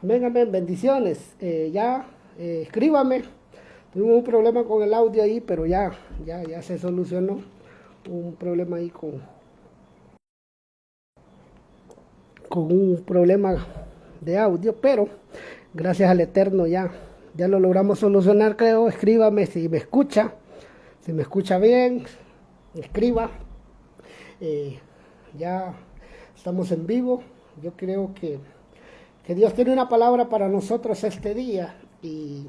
Amén, amén, bendiciones. Escríbame. Tuvimos un problema con el audio ahí, pero ya se solucionó. Un problema ahí con un problema de audio, pero gracias al Eterno ya lo logramos solucionar, creo. Escríbame si me escucha bien, escriba. Eh, ya estamos en vivo. Yo creo que Dios tiene una palabra para nosotros este día y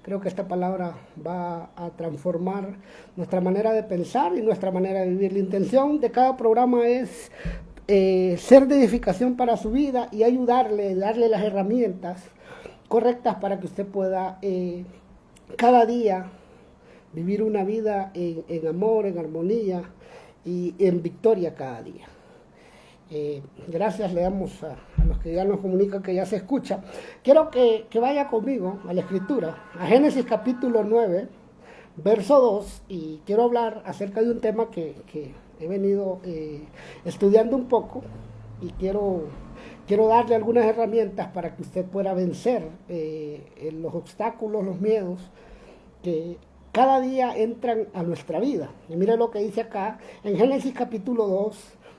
creo que esta palabra va a transformar nuestra manera de pensar y nuestra manera de vivir. La intención de cada programa es ser de edificación para su vida y darle las herramientas correctas para que usted pueda cada día vivir una vida en amor, en armonía y en victoria cada día. Gracias le damos a los que ya nos comunican que ya se escucha. Quiero que vaya conmigo a la escritura, a Génesis capítulo 9, verso 2, y quiero hablar acerca de un tema que he venido estudiando un poco y quiero darle algunas herramientas para que usted pueda vencer los obstáculos, los miedos que cada día entran a nuestra vida. Y mire lo que dice acá en Génesis capítulo 2,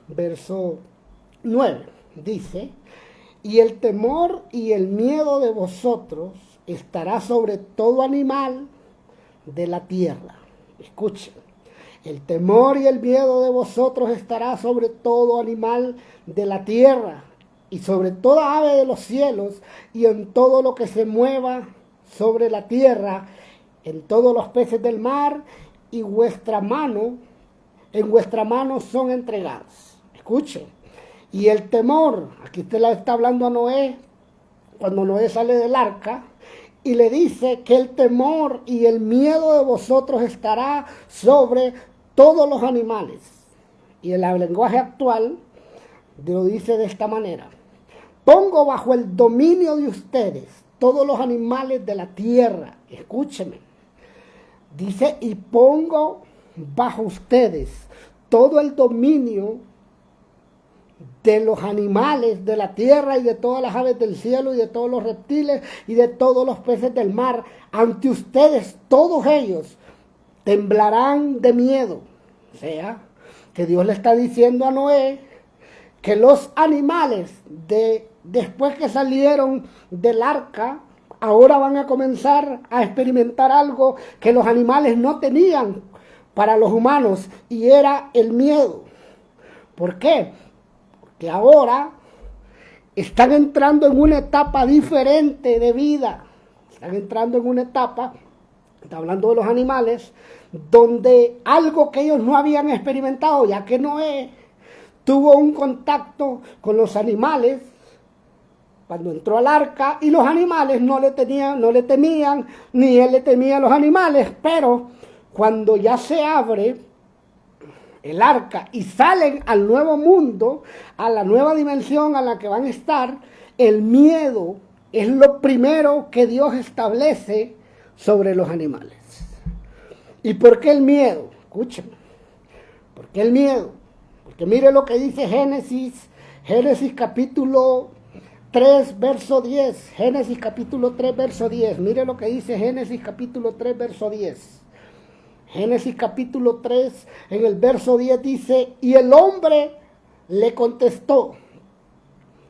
verso 9. Dice: y el temor y el miedo de vosotros estará sobre todo animal de la tierra. Escuchen. El temor y el miedo de vosotros estará sobre todo animal de la tierra y sobre toda ave de los cielos y en todo lo que se mueva sobre la tierra, en todos los peces del mar, y en vuestra mano son entregados. Escuchen. Y el temor, aquí usted le está hablando a Noé, cuando Noé sale del arca, y le dice que el temor y el miedo de vosotros estará sobre todos los animales. Y en el lenguaje actual lo dice de esta manera: pongo bajo el dominio de ustedes todos los animales de la tierra. Escúcheme. Dice: y pongo bajo ustedes todo el dominio de los animales de la tierra y de todas las aves del cielo y de todos los reptiles y de todos los peces del mar. Ante ustedes todos ellos temblarán de miedo. O sea, que Dios le está diciendo a Noé que los animales después que salieron del arca, ahora van a comenzar a experimentar algo que los animales no tenían para los humanos, y era el miedo. ¿Por qué? Porque ahora están entrando en una etapa diferente de vida. Están entrando en una etapa, está hablando de los animales, donde algo que ellos no habían experimentado, ya que Noé tuvo un contacto con los animales cuando entró al arca, y los animales no le temían, ni él le temía a los animales. Pero cuando ya se abre el arca y salen al nuevo mundo, a la nueva dimensión a la que van a estar, el miedo es lo primero que Dios establece sobre los animales. ¿Y por qué el miedo? Escúchenme. ¿Por qué el miedo? Porque mire lo que dice Génesis capítulo 3, verso 10. Génesis capítulo 3, verso 10. Mire lo que dice Génesis capítulo 3, verso 10. Génesis capítulo 3, en el verso 10 dice: y el hombre le contestó.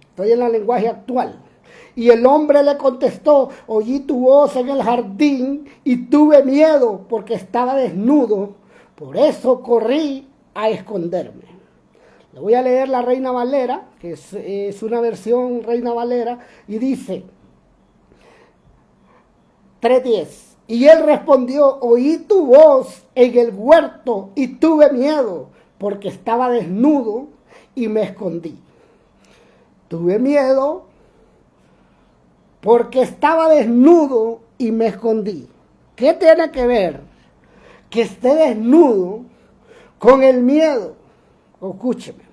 Estoy en el lenguaje actual. Y el hombre le contestó: oí tu voz en el jardín y tuve miedo porque estaba desnudo, por eso corrí a esconderme. Le voy a leer la Reina Valera, que es una versión Reina Valera, y dice 3:10. Y él respondió: oí tu voz en el huerto y tuve miedo porque estaba desnudo y me escondí. Tuve miedo porque estaba desnudo y me escondí. ¿Qué tiene que ver que esté desnudo con el miedo? Escúcheme.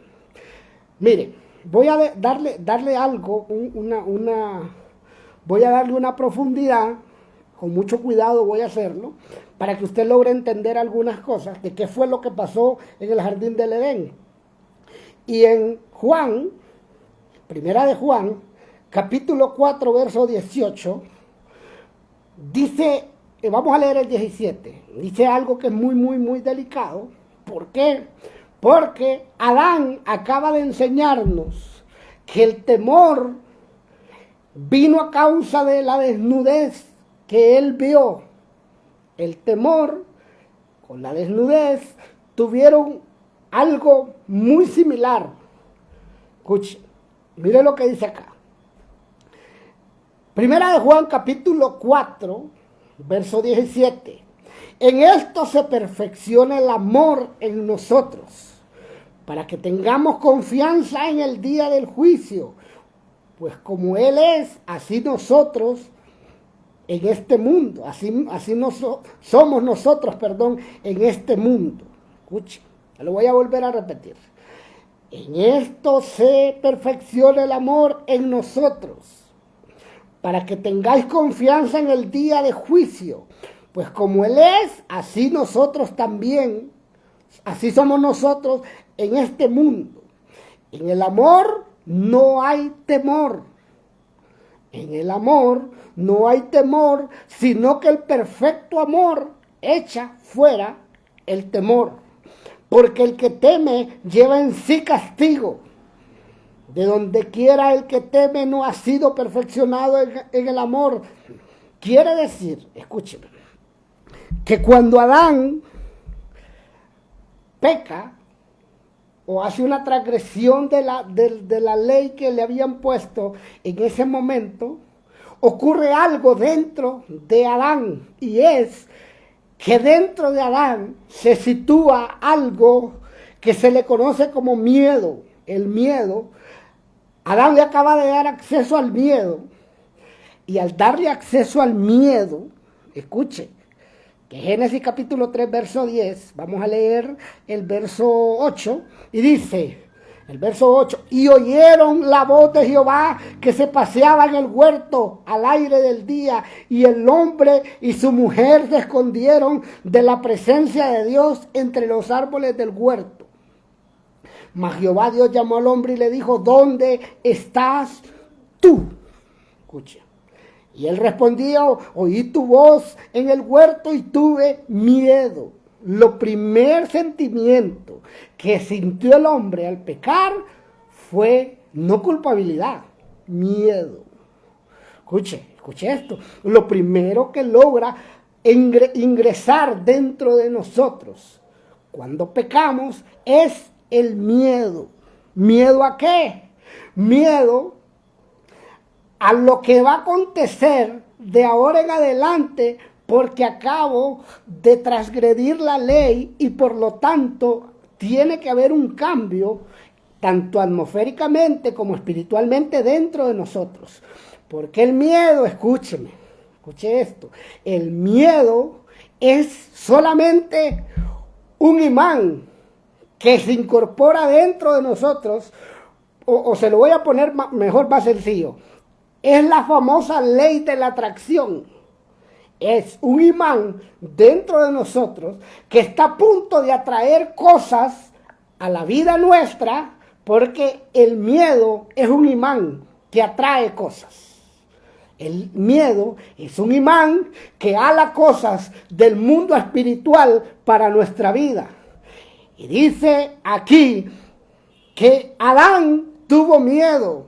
Mire, voy a darle algo, voy a darle una profundidad. Con mucho cuidado voy a hacerlo, para que usted logre entender algunas cosas de qué fue lo que pasó en el jardín del Edén. Y en Juan, primera de Juan, capítulo 4, verso 18, dice, vamos a leer el 17, dice algo que es muy, muy, muy delicado. ¿Por qué? Porque Adán acaba de enseñarnos que el temor vino a causa de la desnudez que él vio. El temor con la desnudez tuvieron algo muy similar. Escuche, mire lo que dice acá. Primera de Juan, capítulo 4, verso 17. En esto se perfecciona el amor en nosotros, para que tengamos confianza en el día del juicio. Pues como Él es, así nosotros en este mundo, somos nosotros, en este mundo. Escuche, lo voy a volver a repetir. En esto se perfecciona el amor en nosotros, para que tengáis confianza en el día de juicio. Pues como Él es, así nosotros también, así somos nosotros en este mundo. En el amor no hay temor. En el amor no hay temor, sino que el perfecto amor echa fuera el temor. Porque el que teme lleva en sí castigo. De donde quiera el que teme no ha sido perfeccionado en el amor. Quiere decir, escúcheme, que cuando Adán peca o hace una transgresión de la ley que le habían puesto en ese momento, ocurre algo dentro de Adán, y es que dentro de Adán se sitúa algo que se le conoce como miedo. El miedo, Adán le acaba de dar acceso al miedo, y al darle acceso al miedo, escuche, que Génesis capítulo 3, verso 10, vamos a leer el verso 8, y dice, el verso 8, y oyeron la voz de Jehová que se paseaba en el huerto al aire del día, y el hombre y su mujer se escondieron de la presencia de Dios entre los árboles del huerto. Mas Jehová Dios llamó al hombre y le dijo, ¿dónde estás tú? Escucha. Y él respondió, oí tu voz en el huerto y tuve miedo. Lo primer sentimiento que sintió el hombre al pecar fue no culpabilidad, miedo. Escuche esto. Lo primero que logra ingresar dentro de nosotros cuando pecamos es el miedo. ¿Miedo a qué? Miedo a lo que va a acontecer de ahora en adelante, porque acabo de transgredir la ley y por lo tanto tiene que haber un cambio tanto atmosféricamente como espiritualmente dentro de nosotros. Porque el miedo, escúcheme, escuche esto, el miedo es solamente un imán que se incorpora dentro de nosotros, o se lo voy a poner mejor, más sencillo. Es la famosa ley de la atracción. Es un imán dentro de nosotros que está a punto de atraer cosas a la vida nuestra, porque el miedo es un imán que atrae cosas. El miedo es un imán que ala cosas del mundo espiritual para nuestra vida. Y dice aquí que Adán tuvo miedo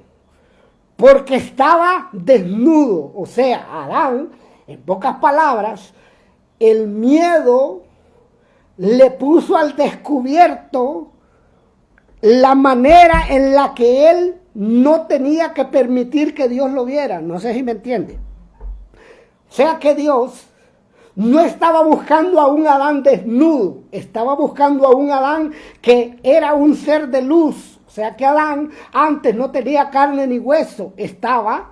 porque estaba desnudo. O sea, Adán, en pocas palabras, el miedo le puso al descubierto la manera en la que él no tenía que permitir que Dios lo viera. No sé si me entiende. O sea que Dios no estaba buscando a un Adán desnudo, estaba buscando a un Adán que era un ser de luz. O sea que Adán antes no tenía carne ni hueso, estaba,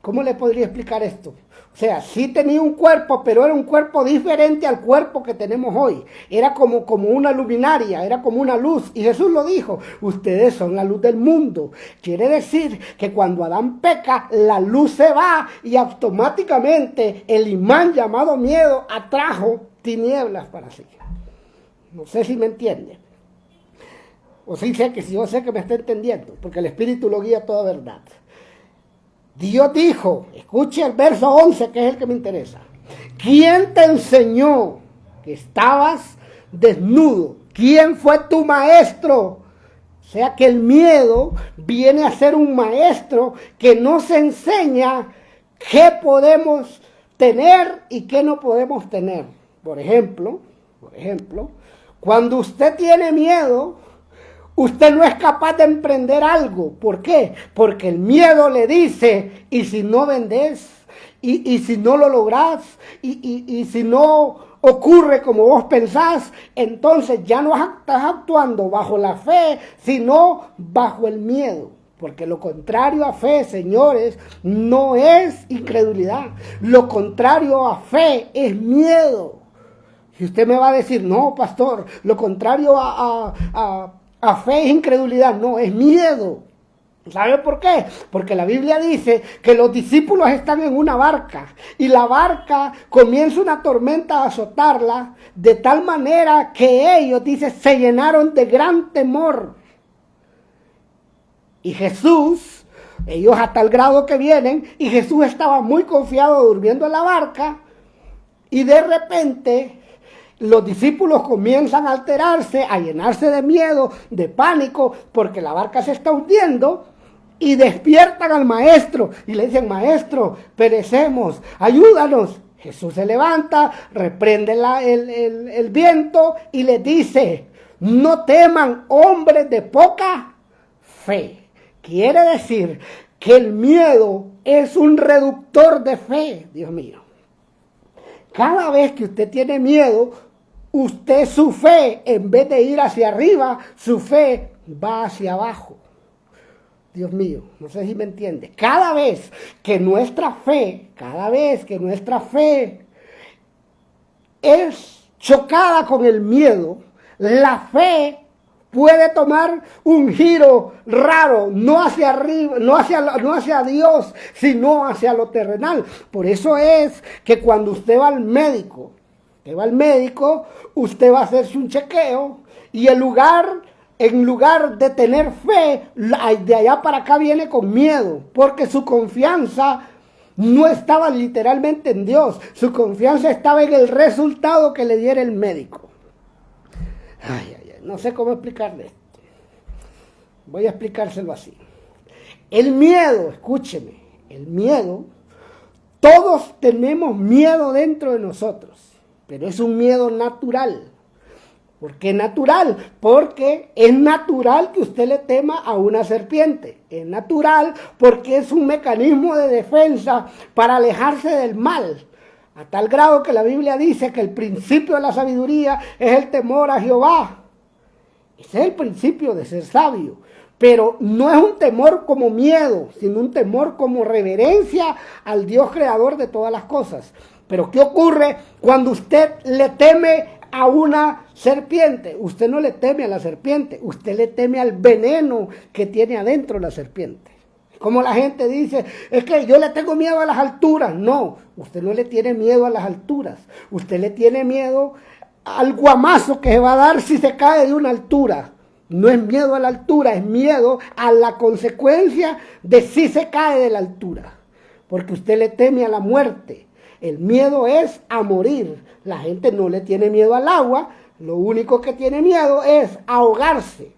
¿cómo le podría explicar esto? O sea, sí tenía un cuerpo, pero era un cuerpo diferente al cuerpo que tenemos hoy. Era como una luminaria, era como una luz. Y Jesús lo dijo, ustedes son la luz del mundo. Quiere decir que cuando Adán peca, la luz se va y automáticamente el imán llamado miedo atrajo tinieblas para sí. No sé si me entiende. O sí sé que si yo sé que me está entendiendo, porque el Espíritu lo guía a toda verdad. Dios dijo, escuche el verso 11, que es el que me interesa. ¿Quién te enseñó que estabas desnudo? ¿Quién fue tu maestro? O sea que el miedo viene a ser un maestro que nos enseña qué podemos tener y qué no podemos tener. Por ejemplo, cuando usted tiene miedo, usted no es capaz de emprender algo. ¿Por qué? Porque el miedo le dice, ¿y si no vendes? ¿Y si no lo lográs? ¿Y si no ocurre como vos pensás? Entonces ya no estás actuando bajo la fe, sino bajo el miedo. Porque lo contrario a fe, señores, no es incredulidad. Lo contrario a fe es miedo. Y usted me va a decir, no, pastor, lo contrario a fe es incredulidad. No, es miedo. ¿Sabe por qué? Porque la Biblia dice que los discípulos están en una barca y la barca comienza una tormenta a azotarla de tal manera que ellos, dice, se llenaron de gran temor. Y Jesús, ellos a tal grado que vienen, y Jesús estaba muy confiado durmiendo en la barca, y de repente los discípulos comienzan a alterarse, a llenarse de miedo, de pánico, porque la barca se está hundiendo, y despiertan al maestro, y le dicen, maestro, perecemos, ayúdanos. Jesús se levanta, reprende el viento, y les dice, no teman, hombres de poca fe. Quiere decir que el miedo es un reductor de fe, Dios mío. Cada vez que usted tiene miedo, su fe, en vez de ir hacia arriba, su fe va hacia abajo. Dios mío, no sé si me entiende. Cada vez que nuestra fe es chocada con el miedo, la fe puede tomar un giro raro, no hacia arriba, no hacia Dios, sino hacia lo terrenal. Por eso es que cuando usted va al médico, usted va a hacerse un chequeo y en lugar de tener fe, de allá para acá viene con miedo, porque su confianza no estaba literalmente en Dios, su confianza estaba en el resultado que le diera el médico. No sé cómo explicarle esto. Voy a explicárselo así. El miedo, escúcheme, el miedo, todos tenemos miedo dentro de nosotros, pero es un miedo natural. ¿Por qué natural? Porque es natural que usted le tema a una serpiente. Es natural porque es un mecanismo de defensa para alejarse del mal. A tal grado que la Biblia dice que el principio de la sabiduría es el temor a Jehová. Ese es el principio de ser sabio. Pero no es un temor como miedo, sino un temor como reverencia al Dios creador de todas las cosas. Pero ¿qué ocurre cuando usted le teme a una serpiente? Usted no le teme a la serpiente, usted le teme al veneno que tiene adentro la serpiente. Como la gente dice, es que yo le tengo miedo a las alturas. No, usted no le tiene miedo a las alturas, usted le tiene miedo al guamazo que se va a dar si se cae de una altura. No es miedo a la altura, es miedo a la consecuencia de si se cae de la altura. Porque usted le teme a la muerte. El miedo es a morir. La gente no le tiene miedo al agua, lo único que tiene miedo es ahogarse.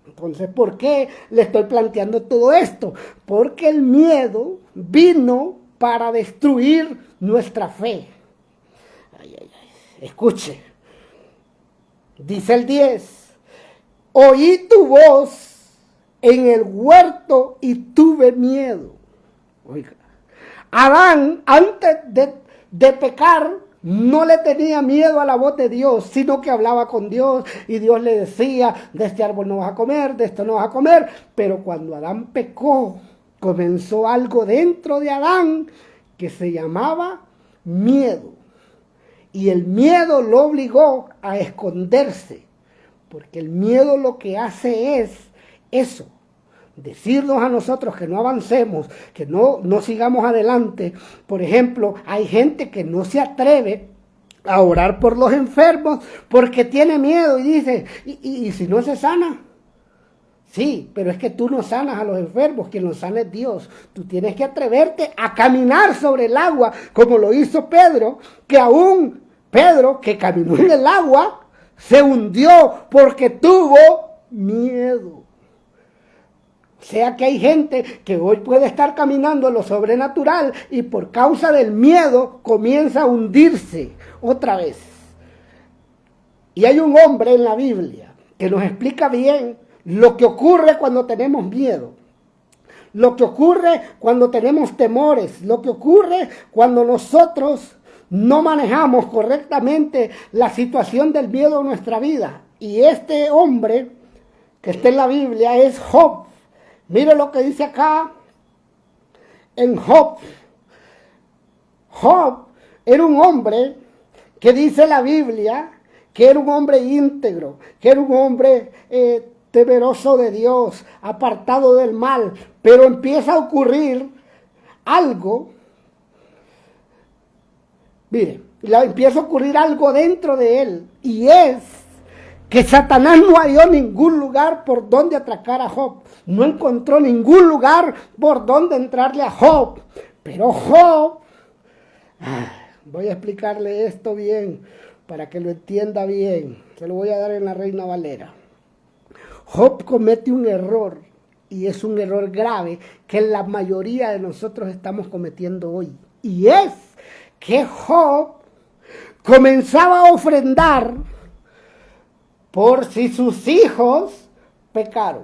Entonces, ¿por qué le estoy planteando todo esto? Porque el miedo vino para destruir nuestra fe. Escuche. Dice el 10, oí tu voz en el huerto y tuve miedo. Oiga, Adán, antes de pecar, no le tenía miedo a la voz de Dios, sino que hablaba con Dios y Dios le decía, de este árbol no vas a comer, de esto no vas a comer. Pero cuando Adán pecó, comenzó algo dentro de Adán que se llamaba miedo. Y el miedo lo obligó a esconderse, porque el miedo lo que hace es eso, decirnos a nosotros que no avancemos, que no sigamos adelante. Por ejemplo, hay gente que no se atreve a orar por los enfermos porque tiene miedo y dice, ¿y si no se sana? Sí, pero es que tú no sanas a los enfermos, quien los sana es Dios. Tú tienes que atreverte a caminar sobre el agua, como lo hizo Pedro, que aún Pedro, que caminó en el agua, se hundió porque tuvo miedo. O sea que hay gente que hoy puede estar caminando en lo sobrenatural y por causa del miedo comienza a hundirse otra vez. Y hay un hombre en la Biblia que nos explica bien lo que ocurre cuando tenemos miedo, lo que ocurre cuando tenemos temores, lo que ocurre cuando nosotros no manejamos correctamente la situación del miedo en nuestra vida. Y este hombre que está en la Biblia es Job. Mire lo que dice acá en Job. Job era un hombre que dice la Biblia que era un hombre íntegro, que era un hombre temeroso de Dios, apartado del mal, pero empieza a ocurrir algo. Mire, empieza a ocurrir algo dentro de él, y es que Satanás no halló ningún lugar por donde atracar a Job. No encontró ningún lugar por donde entrarle a Job. Pero Job, voy a explicarle esto bien, para que lo entienda bien. Se lo voy a dar en la Reina Valera. Job comete un error, y es un error grave que la mayoría de nosotros estamos cometiendo hoy. Y es que Job comenzaba a ofrendar por si sus hijos pecaron.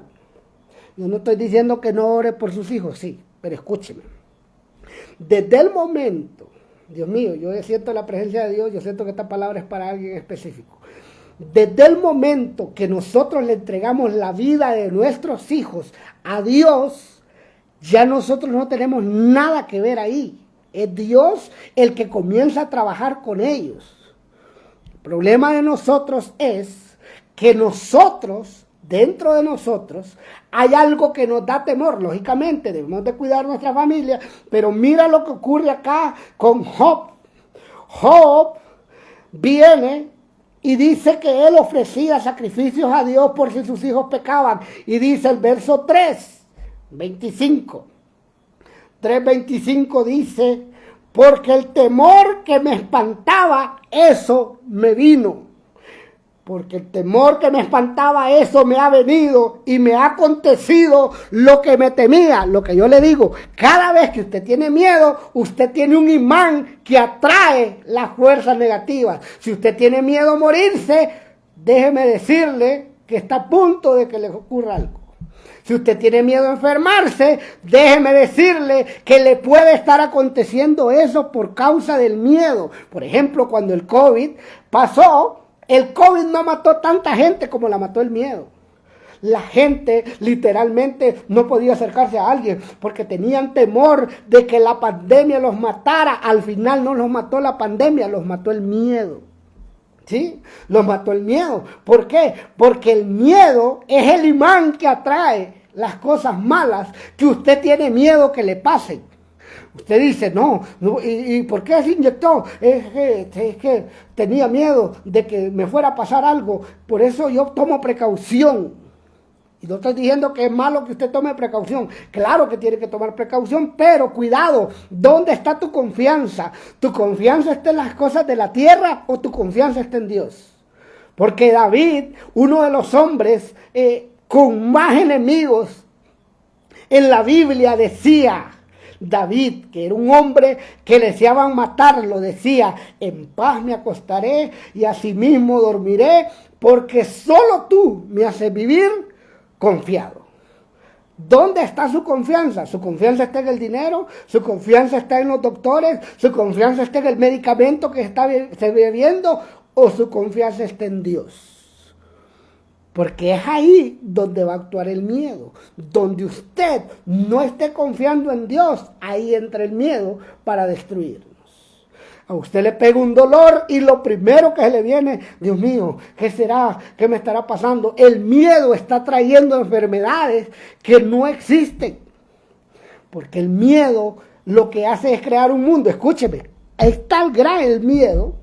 Yo no estoy diciendo que no ore por sus hijos, sí, pero escúcheme. Desde el momento, Dios mío, yo siento la presencia de Dios, yo siento que esta palabra es para alguien específico. Desde el momento que nosotros le entregamos la vida de nuestros hijos a Dios, ya nosotros no tenemos nada que ver ahí. Es Dios el que comienza a trabajar con ellos. El problema de nosotros es que nosotros, dentro de nosotros, hay algo que nos da temor. Lógicamente, debemos de cuidar nuestra familia, pero mira lo que ocurre acá con Job. Job viene y dice que él ofrecía sacrificios a Dios por si sus hijos pecaban. Y dice el verso 3:25 dice: porque el temor que me espantaba, eso me vino. Porque el temor que me espantaba, eso me ha venido y me ha acontecido lo que me temía. Lo que yo le digo, cada vez que usted tiene miedo, usted tiene un imán que atrae las fuerzas negativas. Si usted tiene miedo a morirse, déjeme decirle que está a punto de que le ocurra algo. Si usted tiene miedo a enfermarse, déjeme decirle que le puede estar aconteciendo eso por causa del miedo. Por ejemplo, cuando el COVID pasó, el COVID no mató tanta gente como la mató el miedo. La gente literalmente no podía acercarse a alguien porque tenían temor de que la pandemia los matara. Al final no los mató la pandemia, los mató el miedo. ¿Sí? Los mató el miedo. ¿Por qué? Porque el miedo es el imán que atrae las cosas malas que usted tiene miedo que le pasen. Usted dice, no, ¿y por qué se inyectó? Es que tenía miedo de que me fuera a pasar algo, por eso yo tomo precaución. Y no estoy diciendo que es malo que usted tome precaución. Claro que tiene que tomar precaución, pero cuidado, ¿dónde está tu confianza? ¿Tu confianza está en las cosas de la tierra o tu confianza está en Dios? Porque David, uno de los hombres con más enemigos en la Biblia, decía, David, que era un hombre que deseaban matarlo, decía: en paz me acostaré y asimismo dormiré, porque solo tú me haces vivir confiado. ¿Dónde está su confianza? Su confianza está en el dinero, su confianza está en los doctores, su confianza está en el medicamento que está bebiendo, o su confianza está en Dios. Porque es ahí donde va a actuar el miedo. Donde usted no esté confiando en Dios, ahí entra el miedo para destruirnos. A usted le pega un dolor y lo primero que se le viene, Dios mío, ¿qué será? ¿Qué me estará pasando? El miedo está trayendo enfermedades que no existen. Porque el miedo lo que hace es crear un mundo. Escúcheme, es tan grave el miedo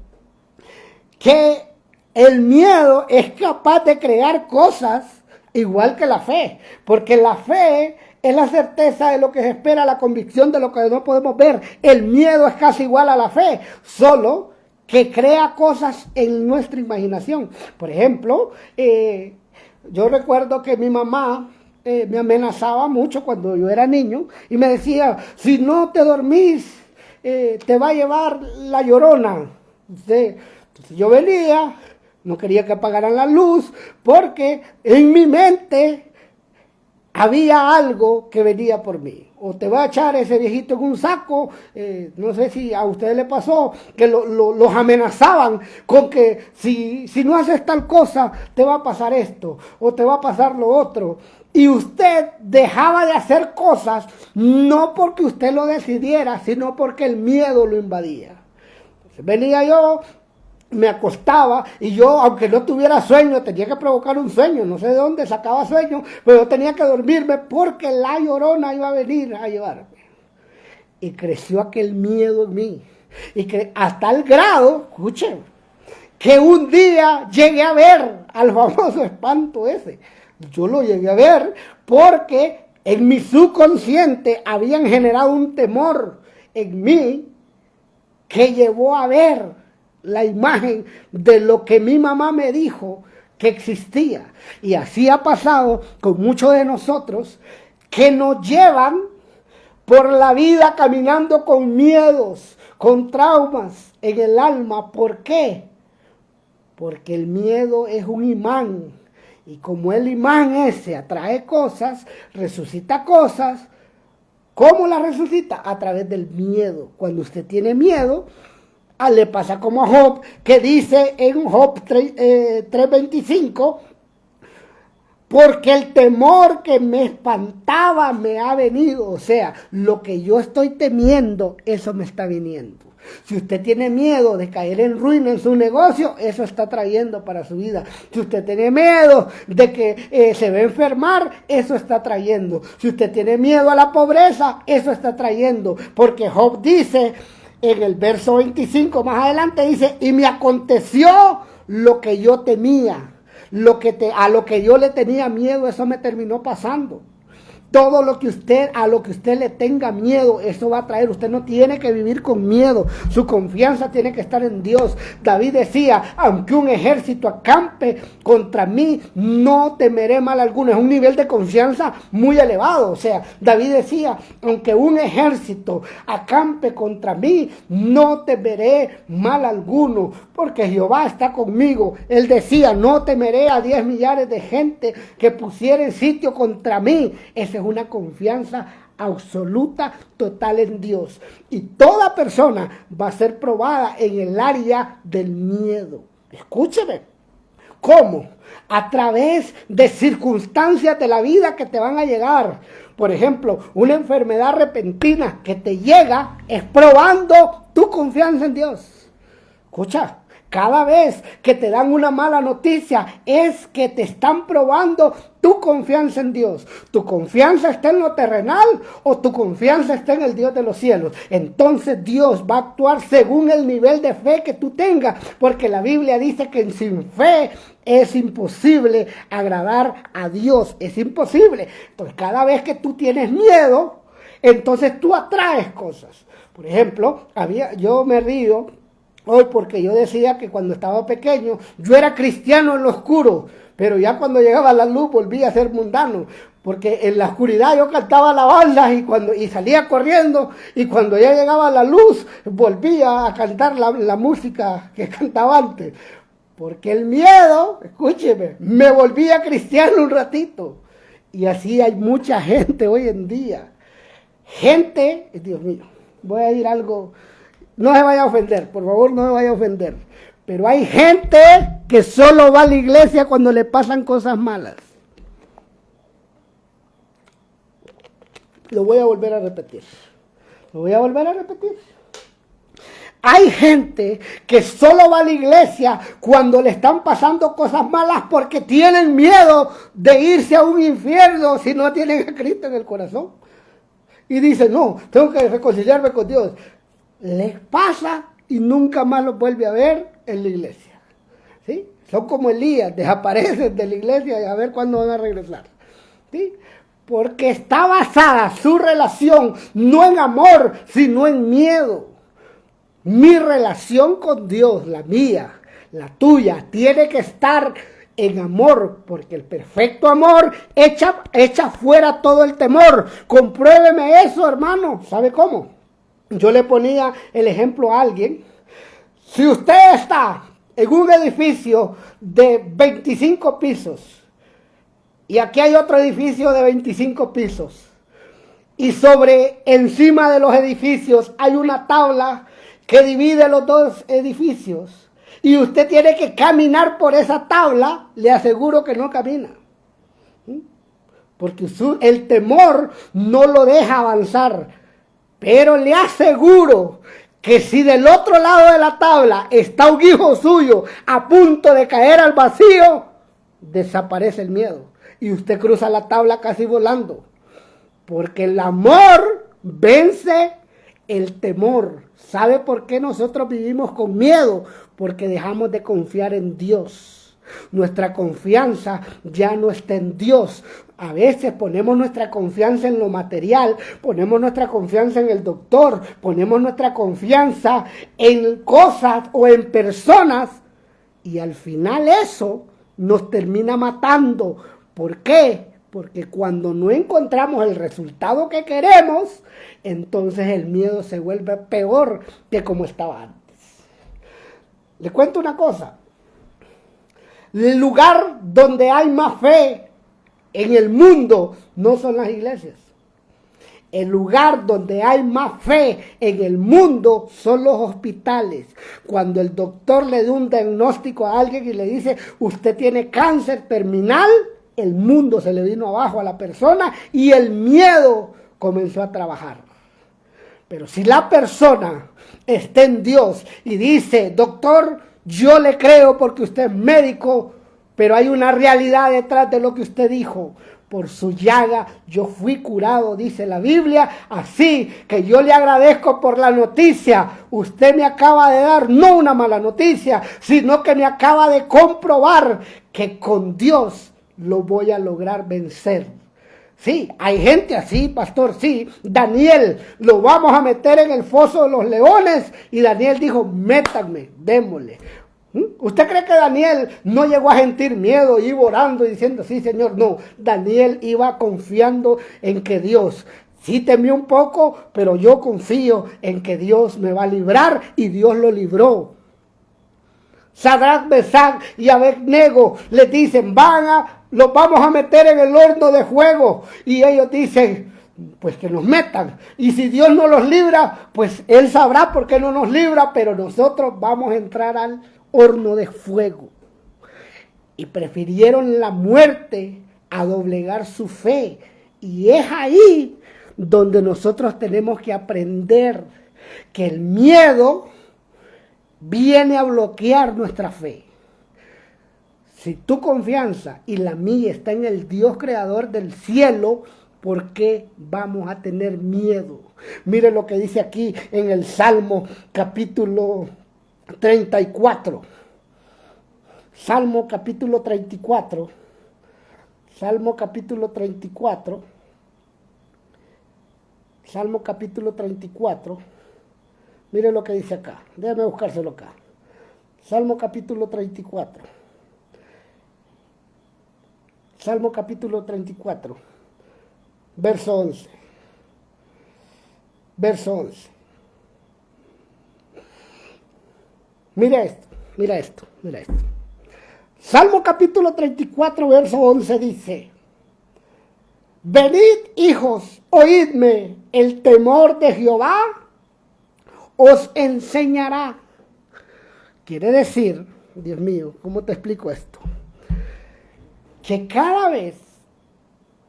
que el miedo es capaz de crear cosas igual que la fe, porque la fe es la certeza de lo que se espera, la convicción de lo que no podemos ver. El miedo es casi igual a la fe, solo que crea cosas en nuestra imaginación. Por ejemplo, yo recuerdo que mi mamá me amenazaba mucho cuando yo era niño y me decía, si no te dormís, te va a llevar la Llorona. Entonces yo venía, no quería que apagaran la luz, porque en mi mente había algo que venía por mí. O te va a echar ese viejito en un saco, no sé si a ustedes les pasó, que los amenazaban con que si no haces tal cosa, te va a pasar esto, o te va a pasar lo otro. Y usted dejaba de hacer cosas, no porque usted lo decidiera, sino porque el miedo lo invadía. Entonces venía yo, me acostaba y yo, aunque no tuviera sueño, tenía que provocar un sueño, no sé de dónde sacaba sueño, pero yo tenía que dormirme porque la Llorona iba a venir a llevarme. Y creció aquel miedo en mí, y que hasta el grado, escuchen, que un día llegué a ver al famoso espanto ese. Yo lo llegué a ver porque en mi subconsciente habían generado un temor en mí que llevó a ver la imagen de lo que mi mamá me dijo que existía. Y así ha pasado con muchos de nosotros que nos llevan por la vida caminando con miedos, con traumas en el alma. ¿Por qué? Porque el miedo es un imán. Y como el imán ese atrae cosas, resucita cosas, ¿cómo la resucita? A través del miedo. Cuando usted tiene miedo, le pasa como a Job, que dice en Job 3:25, porque el temor que me espantaba me ha venido. O sea, lo que yo estoy temiendo, eso me está viniendo. Si usted tiene miedo de caer en ruina en su negocio, eso está trayendo para su vida. Si usted tiene miedo de que se va a enfermar, eso está trayendo. Si usted tiene miedo a la pobreza, eso está trayendo. Porque Job dice en el verso 25 más adelante, dice, y me aconteció lo que yo temía, a lo que yo le tenía miedo, eso me terminó pasando. Todo a lo que usted le tenga miedo, eso va a traer. Usted no tiene que vivir con miedo. Su confianza tiene que estar en Dios. David decía, aunque un ejército acampe contra mí, no temeré mal alguno. Es un nivel de confianza muy elevado. O sea, David decía, aunque un ejército acampe contra mí, no temeré mal alguno, porque Jehová está conmigo. Él decía, no temeré a 10 millares de gente que pusieren sitio contra mí. Ese es una confianza absoluta, total en Dios. Y toda persona va a ser probada en el área del miedo. Escúcheme. ¿Cómo? A través de circunstancias de la vida que te van a llegar. Por ejemplo, una enfermedad repentina que te llega es probando tu confianza en Dios. Escucha. Cada vez que te dan una mala noticia es que te están probando tu confianza en Dios. ¿Tu confianza está en lo terrenal o tu confianza está en el Dios de los cielos? Entonces Dios va a actuar según el nivel de fe que tú tengas, porque la Biblia dice que sin fe es imposible agradar a Dios. Es imposible. Entonces cada vez que tú tienes miedo, entonces tú atraes cosas. Por ejemplo, yo me río hoy porque yo decía que cuando estaba pequeño yo era cristiano en lo oscuro, pero ya cuando llegaba la luz volvía a ser mundano, porque en la oscuridad yo cantaba alabanzas y salía corriendo, y cuando ya llegaba la luz volvía a cantar la música que cantaba antes, porque el miedo, escúcheme, me volvía cristiano un ratito. Y así hay mucha gente hoy en día, gente, Dios mío, voy a decir algo. No se vaya a ofender, por favor, no se vaya a ofender. Pero hay gente que solo va a la iglesia cuando le pasan cosas malas. Lo voy a volver a repetir. Hay gente que solo va a la iglesia cuando le están pasando cosas malas porque tienen miedo de irse a un infierno si no tienen a Cristo en el corazón. Y dicen, no, tengo que reconciliarme con Dios. Les pasa y nunca más los vuelve a ver en la iglesia. ¿Sí? Son como Elías, desaparecen de la iglesia y a ver cuándo van a regresar. ¿Sí? Porque está basada su relación no en amor, sino en miedo. Mi relación con Dios, la mía, la tuya, tiene que estar en amor, porque el perfecto amor echa fuera todo el temor. Compruébeme eso, hermano. ¿Sabe cómo? Yo le ponía el ejemplo a alguien. Si usted está en un edificio de 25 pisos y aquí hay otro edificio de 25 pisos y encima de los edificios hay una tabla que divide los dos edificios y usted tiene que caminar por esa tabla, le aseguro que no camina. Porque el temor no lo deja avanzar. Pero le aseguro que si del otro lado de la tabla está un hijo suyo a punto de caer al vacío, desaparece el miedo. Y usted cruza la tabla casi volando. Porque el amor vence el temor. ¿Sabe por qué nosotros vivimos con miedo? Porque dejamos de confiar en Dios. Nuestra confianza ya no está en Dios. A veces ponemos nuestra confianza en lo material, ponemos nuestra confianza en el doctor, ponemos nuestra confianza en cosas o en personas y al final eso nos termina matando. ¿Por qué? Porque cuando no encontramos el resultado que queremos, entonces el miedo se vuelve peor que como estaba antes. Le cuento una cosa. El lugar donde hay más fe en el mundo no son las iglesias. El lugar donde hay más fe en el mundo son los hospitales. Cuando el doctor le da un diagnóstico a alguien y le dice, usted tiene cáncer terminal, el mundo se le vino abajo a la persona y el miedo comenzó a trabajar. Pero si la persona está en Dios y dice, doctor, yo le creo porque usted es médico, pero hay una realidad detrás de lo que usted dijo. Por su llaga yo fui curado, dice la Biblia. Así que yo le agradezco por la noticia. Usted me acaba de dar no una mala noticia, sino que me acaba de comprobar que con Dios lo voy a lograr vencer. Sí, hay gente así, pastor, sí. Daniel, lo vamos a meter en el foso de los leones. Y Daniel dijo, métanme, démosle. ¿Usted cree que Daniel no llegó a sentir miedo, iba orando y diciendo, sí, Señor? No, Daniel iba confiando en que Dios, sí temió un poco, pero yo confío en que Dios me va a librar y Dios lo libró. Sadrach, Mesach y Abednego les dicen, los vamos a meter en el horno de fuego. Y ellos dicen, pues que nos metan. Y si Dios no los libra, pues Él sabrá por qué no nos libra, pero nosotros vamos a entrar al horno de fuego. Y prefirieron la muerte a doblegar su fe. Y es ahí donde nosotros tenemos que aprender que el miedo viene a bloquear nuestra fe. Si tu confianza y la mía está en el Dios creador del cielo, ¿por qué vamos a tener miedo? Mire lo que dice aquí en el Salmo capítulo 34. Salmo capítulo 34. Salmo capítulo 34. Salmo capítulo 34. Mire lo que dice acá. Déjame buscárselo acá. Salmo capítulo 34. Salmo capítulo 34. Verso 11. Verso 11. Mira esto, mira esto, mira esto. Salmo capítulo 34, verso 11 dice, venid, hijos, oídme, el temor de Jehová os enseñará. Quiere decir, Dios mío, ¿cómo te explico esto? Que cada vez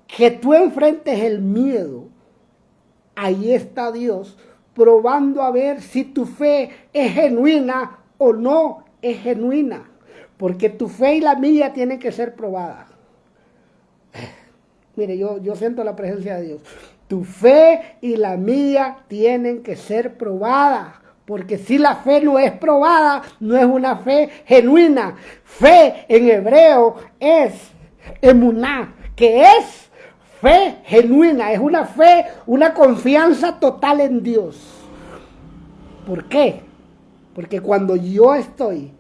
que tú enfrentes el miedo, ahí está Dios probando a ver si tu fe es genuina o no es genuina. Porque tu fe y la mía tienen que ser probadas. Mire, yo siento la presencia de Dios. Tu fe y la mía tienen que ser probadas. Porque si la fe no es probada, no es una fe genuina. Fe en hebreo es emuná, que es fe genuina, es una fe, una confianza total en Dios. ¿Por qué? Porque cuando yo estoy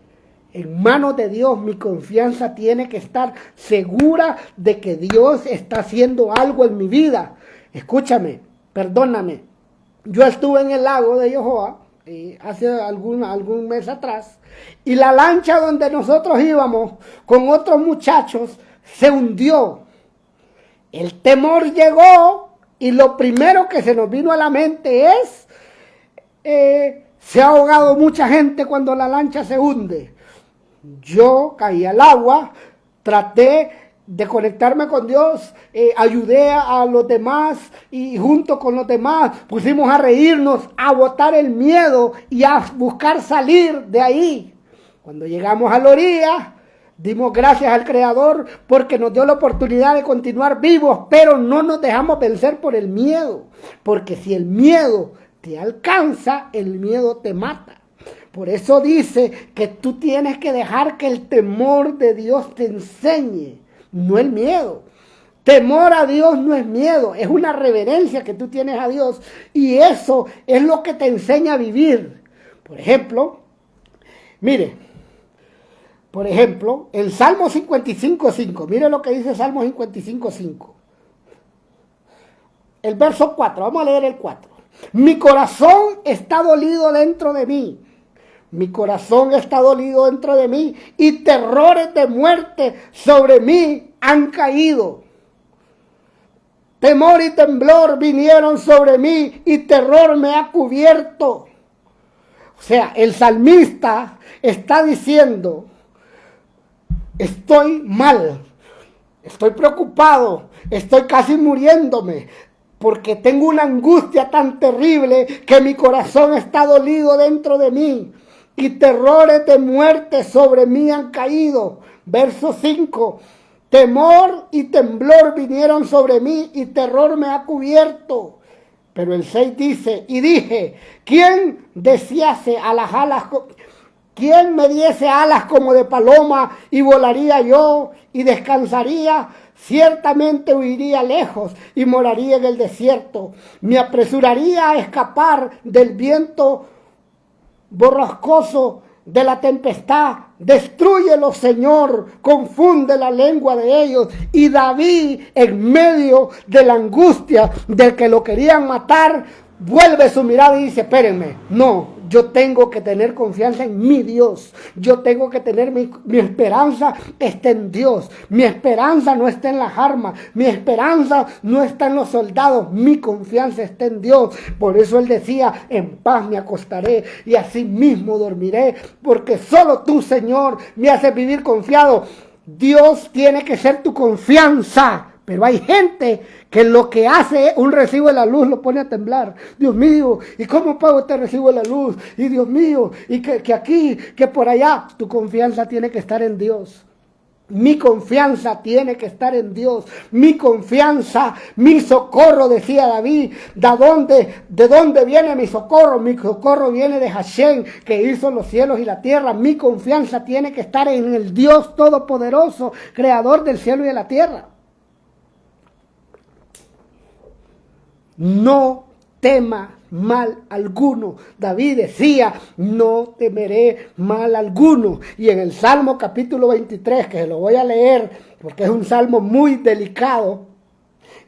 en manos de Dios, mi confianza tiene que estar segura de que Dios está haciendo algo en mi vida. Escúchame, perdóname. Yo estuve en el lago de Yohoa hace algún mes atrás, y la lancha donde nosotros íbamos con otros muchachos se hundió. El temor llegó y lo primero que se nos vino a la mente es, se ha ahogado mucha gente cuando la lancha se hunde. Yo caí al agua, traté de conectarme con Dios, ayudé a los demás y junto con los demás pusimos a reírnos, a botar el miedo y a buscar salir de ahí. Cuando llegamos a la orilla, dimos gracias al Creador porque nos dio la oportunidad de continuar vivos, pero no nos dejamos vencer por el miedo, porque si el miedo te alcanza, el miedo te mata. Por eso dice que tú tienes que dejar que el temor de Dios te enseñe, no el miedo. Temor a Dios no es miedo, es una reverencia que tú tienes a Dios y eso es lo que te enseña a vivir. Por ejemplo, mire, el Salmo 55:5, mire lo que dice Salmo 55:5. El verso 4, vamos a leer el 4. Mi corazón está dolido dentro de mí. Mi corazón está dolido dentro de mí y terrores de muerte sobre mí han caído. Temor y temblor vinieron sobre mí y terror me ha cubierto. O sea, el salmista está diciendo, estoy mal, estoy preocupado, estoy casi muriéndome, porque tengo una angustia tan terrible que mi corazón está dolido dentro de mí. Y terrores de muerte sobre mí han caído. Verso 5. Temor y temblor vinieron sobre mí y terror me ha cubierto. Pero el 6 dice, y dije, ¿quién desease a las alas? ¿Quién me diese alas como de paloma y volaría yo y descansaría? Ciertamente huiría lejos y moraría en el desierto. Me apresuraría a escapar del viento borrascoso de la tempestad. Destrúyelo, Señor, confunde la lengua de ellos. Y David, en medio de la angustia de que lo querían matar, vuelve su mirada y dice, espérenme, no, yo tengo que tener confianza en mi Dios. Yo tengo que tener mi esperanza está en Dios. Mi esperanza no está en las armas. Mi esperanza no está en los soldados. Mi confianza está en Dios. Por eso él decía, en paz me acostaré y así mismo dormiré. Porque solo tú, Señor, me haces vivir confiado. Dios tiene que ser tu confianza. Pero hay gente que lo que hace un recibo de la luz lo pone a temblar. Dios mío, ¿y cómo pago este recibo de la luz? Y Dios mío, y que aquí, que por allá. Tu confianza tiene que estar en Dios. Mi confianza tiene que estar en Dios. Mi confianza, mi socorro, decía David. ¿De dónde viene mi socorro? Mi socorro viene de Hashem, que hizo los cielos y la tierra. Mi confianza tiene que estar en el Dios Todopoderoso, creador del cielo y de la tierra. No temas mal alguno. David decía, no temeré mal alguno. Y en el Salmo capítulo 23, que se lo voy a leer, porque es un salmo muy delicado.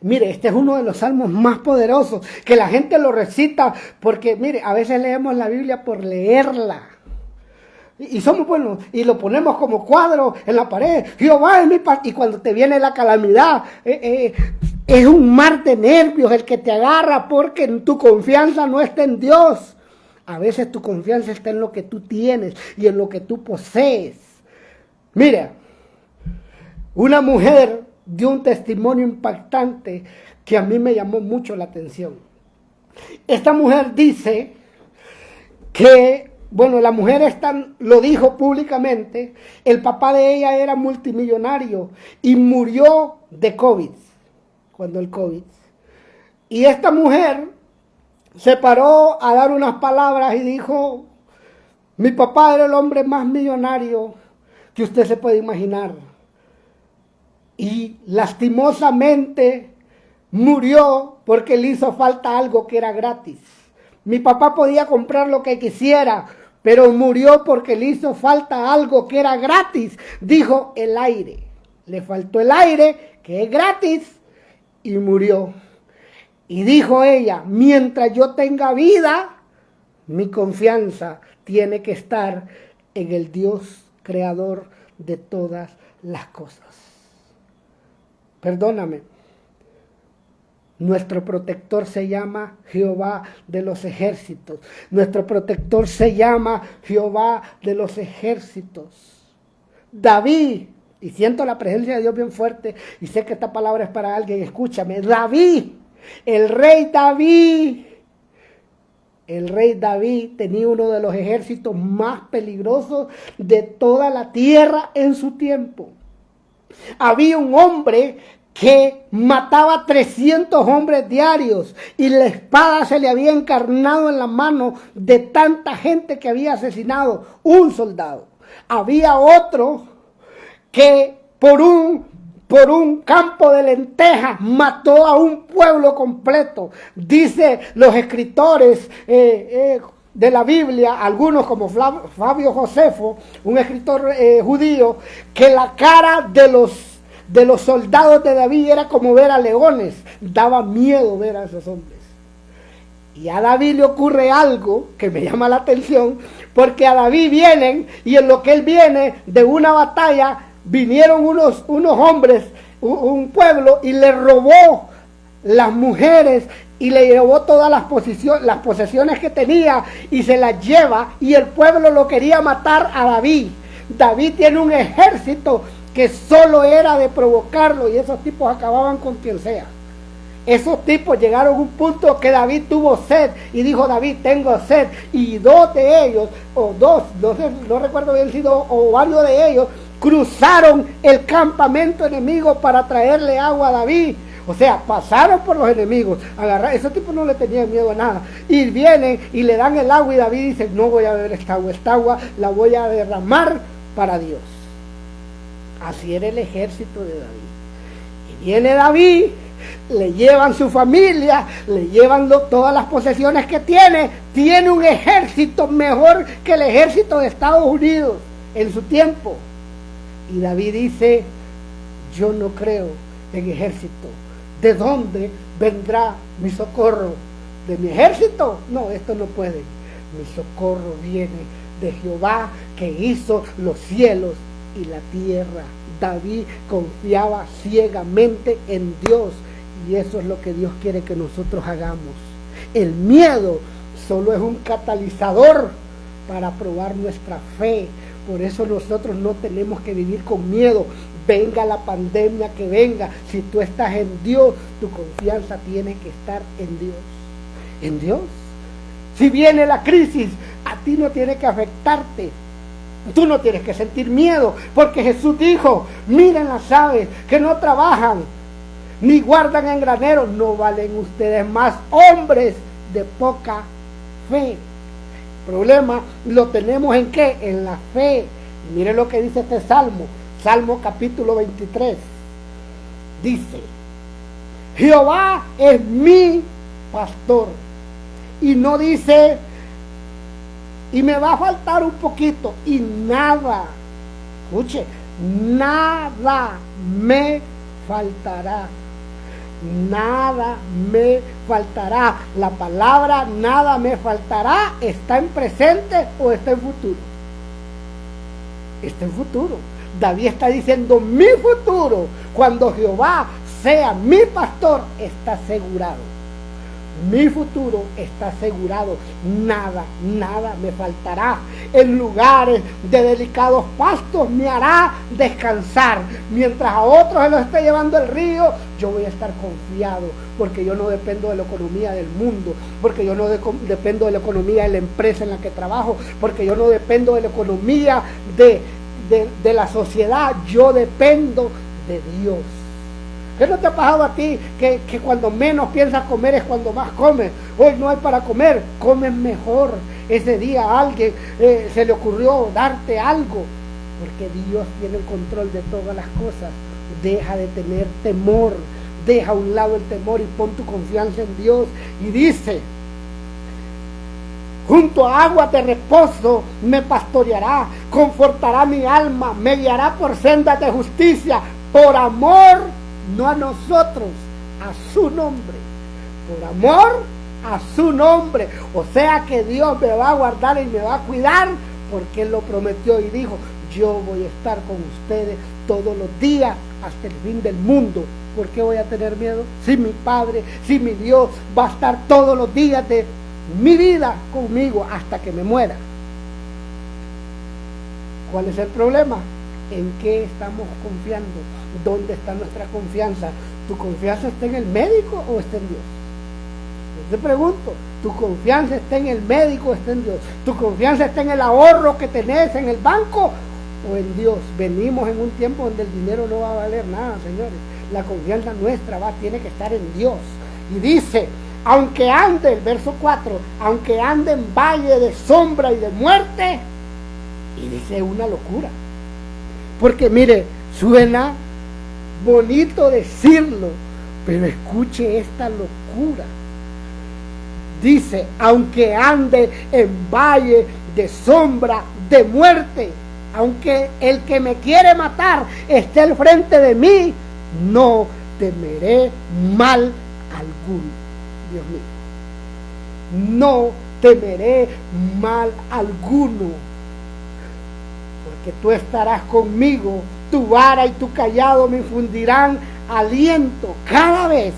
Mire, este es uno de los salmos más poderosos, que la gente lo recita, porque mire, a veces leemos la Biblia por leerla. Y somos buenos, y lo ponemos como cuadro en la pared. Jehová es mi paz. Y cuando te viene la calamidad, es un mar de nervios el que te agarra, porque tu confianza no está en Dios. A veces tu confianza está en lo que tú tienes y en lo que tú posees. Mira, una mujer dio un testimonio impactante que a mí me llamó mucho la atención. Esta mujer dice que, bueno, la mujer lo dijo públicamente, el papá de ella era multimillonario y murió de COVID, cuando el COVID. Y esta mujer se paró a dar unas palabras y dijo: mi papá era el hombre más millonario que usted se puede imaginar. Y lastimosamente murió porque le hizo falta algo que era gratis. Mi papá podía comprar lo que quisiera, pero murió porque le hizo falta algo que era gratis. Dijo: el aire. Le faltó el aire, que es gratis, y murió. Y dijo ella: mientras yo tenga vida, mi confianza tiene que estar en el Dios creador de todas las cosas. Perdóname, nuestro protector se llama Jehová de los ejércitos. Nuestro protector se llama Jehová de los ejércitos. David, y siento la presencia de Dios bien fuerte, y sé que esta palabra es para alguien, escúchame. David, el rey David tenía uno de los ejércitos más peligrosos de toda la tierra en su tiempo. Había un hombre que mataba 300 hombres diarios y la espada se le había encarnado en la mano de tanta gente que había asesinado un soldado. Había otro que por un campo de lentejas mató a un pueblo completo. Dice los escritores de la Biblia, algunos como Flavio Josefo, un escritor judío, que la cara de los soldados de David era como ver a leones. Daba miedo ver a esos hombres. Y a David le ocurre algo que me llama la atención, porque a David vienen, y en lo que él viene de una batalla, vinieron unos hombres, un pueblo, y le robó las mujeres y le llevó todas las posesiones que tenía y se las lleva, y el pueblo lo quería matar a David. David tiene un ejército que solo era de provocarlo, y esos tipos acababan con quien sea. Esos tipos llegaron a un punto que David tuvo sed y dijo: David, tengo sed, y dos de ellos, no recuerdo bien si dos o varios de ellos, cruzaron el campamento enemigo para traerle agua a David. O sea, pasaron por los enemigos, esos tipos no le tenían miedo a nada, y vienen y le dan el agua, y David dice: no voy a beber esta agua la voy a derramar para Dios. Así era el ejército de David. Y viene David, le llevan su familia, le llevan todas las posesiones que tiene un ejército mejor que el ejército de Estados Unidos en su tiempo. Y David dice: yo no creo en ejército. ¿De dónde vendrá mi socorro? ¿De mi ejército? No, esto no puede. Mi socorro viene de Jehová, que hizo los cielos y la tierra. David confiaba ciegamente en Dios, y eso es lo que Dios quiere que nosotros hagamos. El miedo solo es un catalizador para probar nuestra fe. Por eso nosotros no tenemos que vivir con miedo. Venga la pandemia que venga, si tú estás en Dios, tu confianza tiene que estar en Dios. En Dios. Si viene la crisis, a ti no tiene que afectarte. Tú no tienes que sentir miedo, porque Jesús dijo: miren las aves que no trabajan ni guardan en graneros, ¿no valen ustedes más, hombres de poca fe? El problema lo tenemos ¿en qué? En la fe. Mire lo que dice este salmo. Salmo capítulo 23. Dice: Jehová es mi pastor. Y no dice: y me va a faltar un poquito. Y nada, escuche, nada me faltará. Nada me faltará. La palabra nada me faltará está en presente o está en futuro. Está en futuro. David está diciendo: mi futuro, cuando Jehová sea mi pastor, está asegurado. Mi futuro está asegurado. Nada me faltará. En lugares de delicados pastos me hará descansar. Mientras a otros se los esté llevando el río, yo voy a estar confiado, porque yo no dependo de la economía del mundo, porque yo no dependo de la economía de la empresa en la que trabajo, porque yo no dependo de la economía de la sociedad. Yo dependo de Dios. ¿Qué no te ha pasado a ti que cuando menos piensas comer es cuando más comes? Hoy no hay para comer, comes mejor. Ese día a alguien se le ocurrió darte algo, porque Dios tiene el control de todas las cosas. Deja de tener temor, deja a un lado el temor y pon tu confianza en Dios. Y dice: junto a aguas de reposo me pastoreará, confortará mi alma, me guiará por sendas de justicia, por amor, no a nosotros, a su nombre, por amor a su nombre. O sea que Dios me va a guardar y me va a cuidar, porque Él lo prometió y dijo: yo voy a estar con ustedes todos los días hasta el fin del mundo. ¿Por qué voy a tener miedo? Si mi Padre, si mi Dios va a estar todos los días de mi vida conmigo hasta que me muera. ¿Cuál es el problema? ¿En qué estamos confiando? ¿Dónde está nuestra confianza? ¿Tu confianza está en el médico o está en Dios? Yo te pregunto, ¿tu confianza está en el médico o está en Dios? ¿Tu confianza está en el ahorro que tenés en el banco o en Dios? Venimos en un tiempo donde el dinero no va a valer nada, señores. La confianza nuestra tiene que estar en Dios. Y dice: aunque ande, el verso 4, aunque ande en valle de sombra y de muerte. Y dice una locura. Porque mire, suena bonito decirlo, pero escuche esta locura. Dice: aunque ande en valle de sombra de muerte, aunque el que me quiere matar esté al frente de mí, no temeré mal alguno. Dios mío, no temeré mal alguno, porque tú estarás conmigo, tu vara y tu cayado me infundirán aliento. Cada vez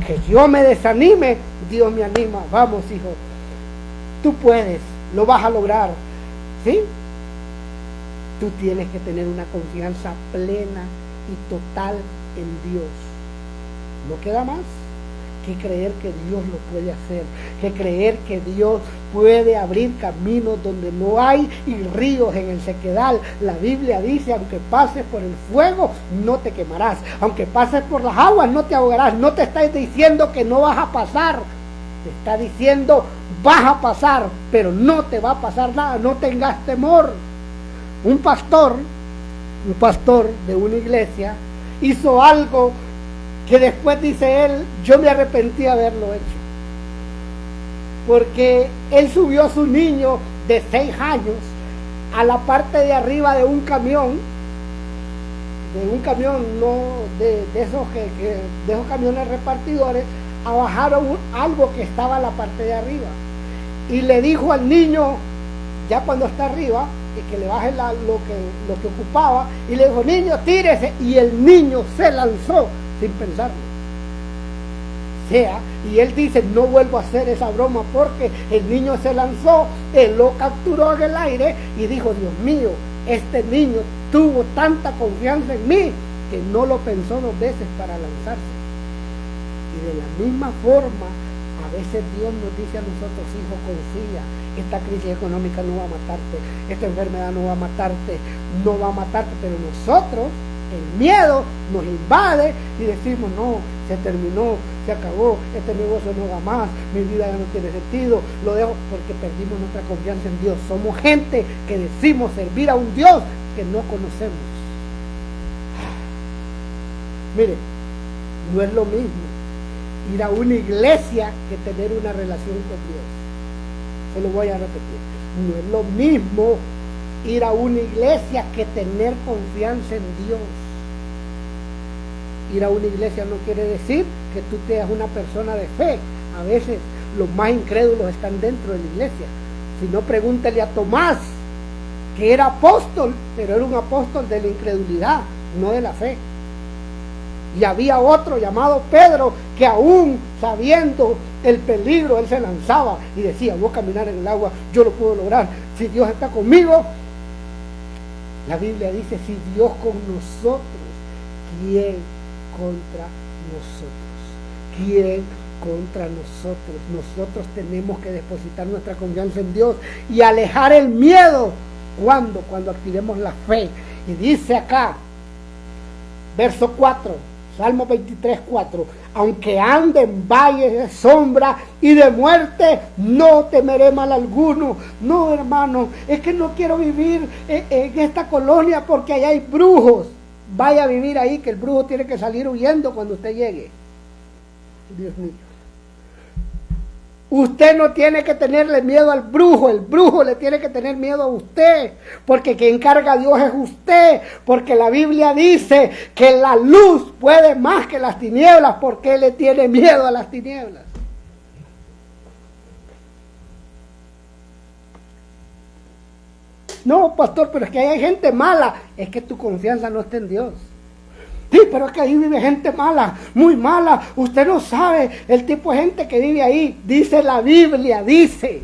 que yo me desanime, Dios me anima. Vamos, hijo, tú puedes, lo vas a lograr, ¿sí? Tú tienes que tener una confianza plena y total en Dios. No queda más que creer que Dios lo puede hacer, que creer que Dios puede abrir caminos donde no hay y ríos en el sequedal. La Biblia dice: aunque pases por el fuego, no te quemarás, aunque pases por las aguas, no te ahogarás. No te está diciendo que no vas a pasar, te está diciendo: vas a pasar, pero no te va a pasar nada, no tengas temor. Un pastor de una iglesia hizo algo que después, dice él, yo me arrepentí de haberlo hecho, porque él subió a su niño de 6 años a la parte de arriba de un camión, no de esos camiones repartidores, a bajar algo que estaba a la parte de arriba, y le dijo al niño, ya cuando está arriba, que le baje lo que ocupaba, y le dijo: niño, tírese, y el niño se lanzó sin pensarlo. Y él dice: no vuelvo a hacer esa broma, porque el niño se lanzó, él lo capturó en el aire y dijo: Dios mío, este niño tuvo tanta confianza en mí que no lo pensó 2 veces para lanzarse. Y de la misma forma, a veces Dios nos dice a nosotros: hijo, confía, esta crisis económica no va a matarte, esta enfermedad no va a matarte, pero nosotros, el miedo nos invade y decimos: no, se terminó, se acabó, este negocio no va más, mi vida ya no tiene sentido, lo dejo, porque perdimos nuestra confianza en Dios. Somos gente que decimos servir a un Dios que no conocemos. Mire, no es lo mismo ir a una iglesia que tener una relación con Dios. Se lo voy a repetir: no es lo mismo ir a una iglesia que tener confianza en Dios. Ir a una iglesia no quiere decir que tú seas una persona de fe. A veces los más incrédulos están dentro de la iglesia. Si no, pregúntale a Tomás, que era apóstol, pero era un apóstol de la incredulidad, no de la fe. Y había otro llamado Pedro, que aún sabiendo el peligro, él se lanzaba y decía: voy a caminar en el agua, yo lo puedo lograr, si Dios está conmigo. La Biblia dice: si Dios con nosotros, ¿quién contra nosotros? ¿Quién contra nosotros? Nosotros tenemos que depositar nuestra confianza en Dios y alejar el miedo. ¿Cuándo? Cuando activemos la fe. Y dice acá, verso 4, Salmo 23:4. Aunque ande en valles de sombra y de muerte, no temeré mal alguno. No, hermano, es que no quiero vivir en esta colonia porque allá hay brujos. Vaya a vivir ahí, que el brujo tiene que salir huyendo cuando usted llegue. Dios mío. Usted no tiene que tenerle miedo al brujo, el brujo le tiene que tener miedo a usted, porque quien carga a Dios es usted, porque la Biblia dice que la luz puede más que las tinieblas, porque Él le tiene miedo a las tinieblas. No, pastor, pero es que hay gente mala, es que tu confianza no está en Dios. Sí, pero es que ahí vive gente mala, muy mala. Usted no sabe el tipo de gente que vive ahí. Dice la Biblia, dice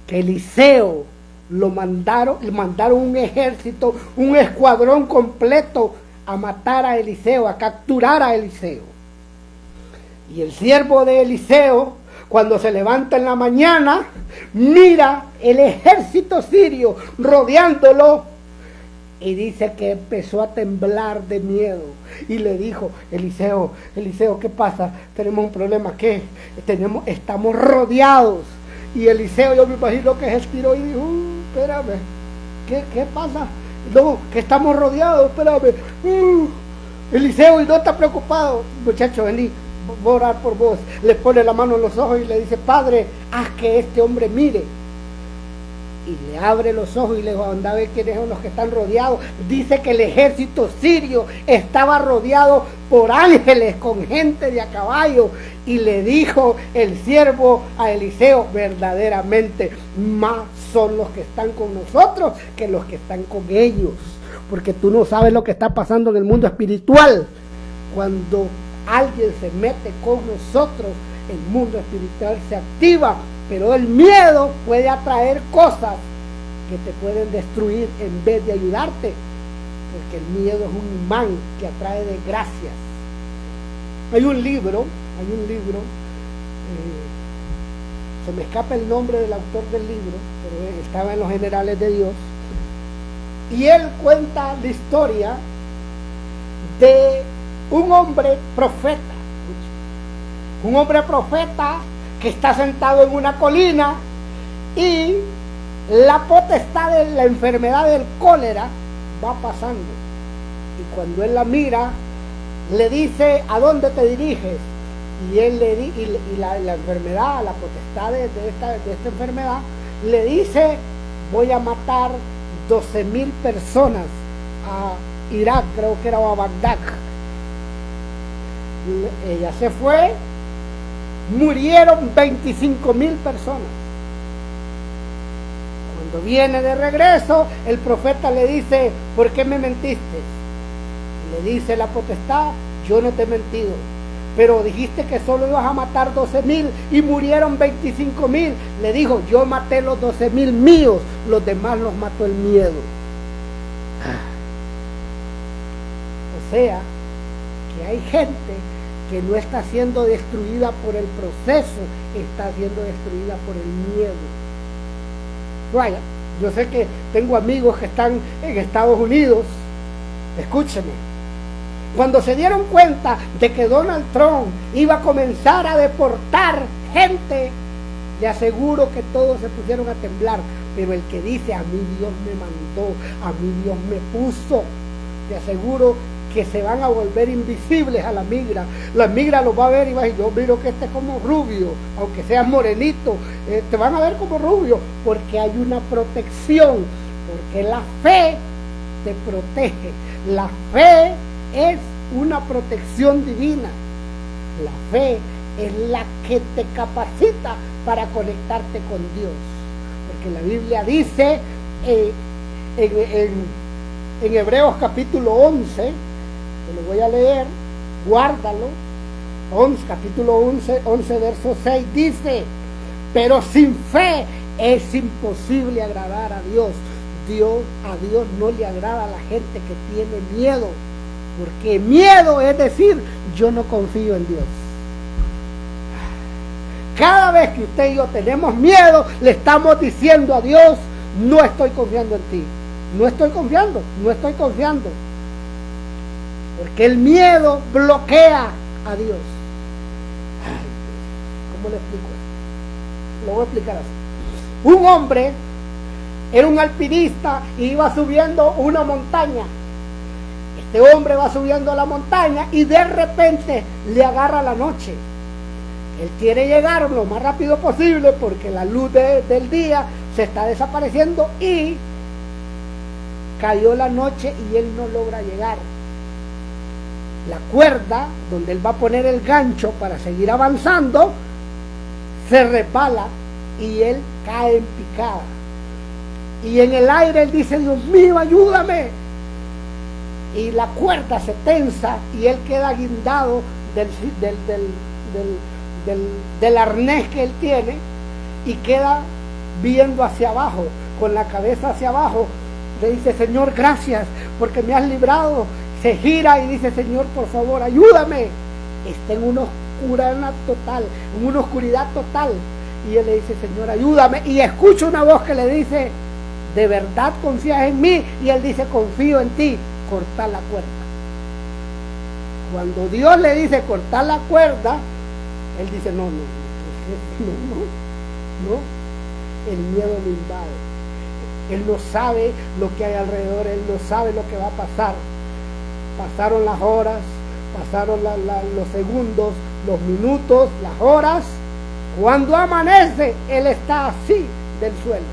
que Eliseo le mandaron un ejército, un escuadrón completo a matar a Eliseo, a capturar a Eliseo. Y el siervo de Eliseo, cuando se levanta en la mañana, mira el ejército sirio rodeándolo. Y dice que empezó a temblar de miedo. Y le dijo, Eliseo, ¿qué pasa? Tenemos un problema, ¿qué? Estamos rodeados. Y Eliseo, yo me imagino que se estiró y dijo, espérame, ¿qué pasa? No, que estamos rodeados, espérame. Eliseo, y no está preocupado. Muchacho, vení, voy a orar por vos. Le pone la mano en los ojos y le dice, Padre, haz que este hombre mire. Y le abre los ojos y le dijo, anda a ver quiénes son los que están rodeados. Dice que el ejército sirio estaba rodeado por ángeles con gente de a caballo. Y le dijo el siervo a Eliseo, verdaderamente más son los que están con nosotros que los que están con ellos. Porque tú no sabes lo que está pasando en el mundo espiritual. Cuando alguien se mete con nosotros, el mundo espiritual se activa. Pero el miedo puede atraer cosas que te pueden destruir en vez de ayudarte, porque el miedo es un imán que atrae desgracias. Hay un libro, se me escapa el nombre del autor del libro, pero estaba en los Generales de Dios, y él cuenta la historia de un hombre profeta, que está sentado en una colina y la potestad de la enfermedad del cólera va pasando. Y cuando él la mira, le dice, ¿a dónde te diriges? Y él la enfermedad, la potestad de esta enfermedad, le dice, voy a matar 12,000 personas a Irak, creo que era, o a Bagdad. Ella se fue. Murieron 25,000 personas. Cuando viene de regreso, el profeta le dice, ¿por qué me mentiste? Le dice la potestad, yo no te he mentido, pero dijiste que solo ibas a matar 12,000 y murieron 25,000. Le dijo, yo maté los 12,000 míos, los demás los mató el miedo. O sea, que hay gente que no está siendo destruida por el proceso, está siendo destruida por el miedo. Vaya, yo sé que tengo amigos que están en Estados Unidos, escúcheme, cuando se dieron cuenta de que Donald Trump iba a comenzar a deportar gente, le aseguro que todos se pusieron a temblar, pero el que dice, a mí Dios me mandó, a mí Dios me puso, te aseguro que se van a volver invisibles a la migra. La migra los va a ver y va a decir, yo miro que este es como rubio, aunque sea morenito, te van a ver como rubio, porque hay una protección, porque la fe te protege. La fe es una protección divina. La fe es la que te capacita para conectarte con Dios, porque la Biblia dice en Hebreos capítulo 11, te lo voy a leer, guárdalo, capítulo 11 verso 6, dice, pero sin fe es imposible agradar a Dios. A Dios no le agrada a la gente que tiene miedo, porque miedo es decir, yo no confío en Dios. Cada vez que usted y yo tenemos miedo, le estamos diciendo a Dios, no estoy confiando en ti, no estoy confiando. Porque el miedo bloquea a Dios. Ay, ¿cómo le explico esto? Lo voy a explicar así. Un hombre era un alpinista y iba subiendo una montaña. Este hombre va subiendo la montaña y de repente le agarra la noche. Él quiere llegar lo más rápido posible porque la luz del día se está desapareciendo y cayó la noche y él no logra llegar. La cuerda donde él va a poner el gancho para seguir avanzando se resbala y él cae en picada. Y en el aire él dice: Dios mío, ayúdame. Y la cuerda se tensa y él queda guindado del arnés que él tiene y queda viendo hacia abajo, con la cabeza hacia abajo. Le dice: Señor, gracias porque me has librado. Se gira y dice: Señor, por favor, ayúdame. Está en una oscuridad total. Y él le dice: Señor, ayúdame. Y escucha una voz que le dice: ¿de verdad confías en mí? Y él dice: confío en ti. Cortar la cuerda. Cuando Dios le dice cortar la cuerda, él dice: no, el miedo lo invade. Él no sabe lo que hay alrededor, él no sabe lo que va a pasar. Pasaron las horas, pasaron los segundos, los minutos, las horas. Cuando amanece, él está así del suelo.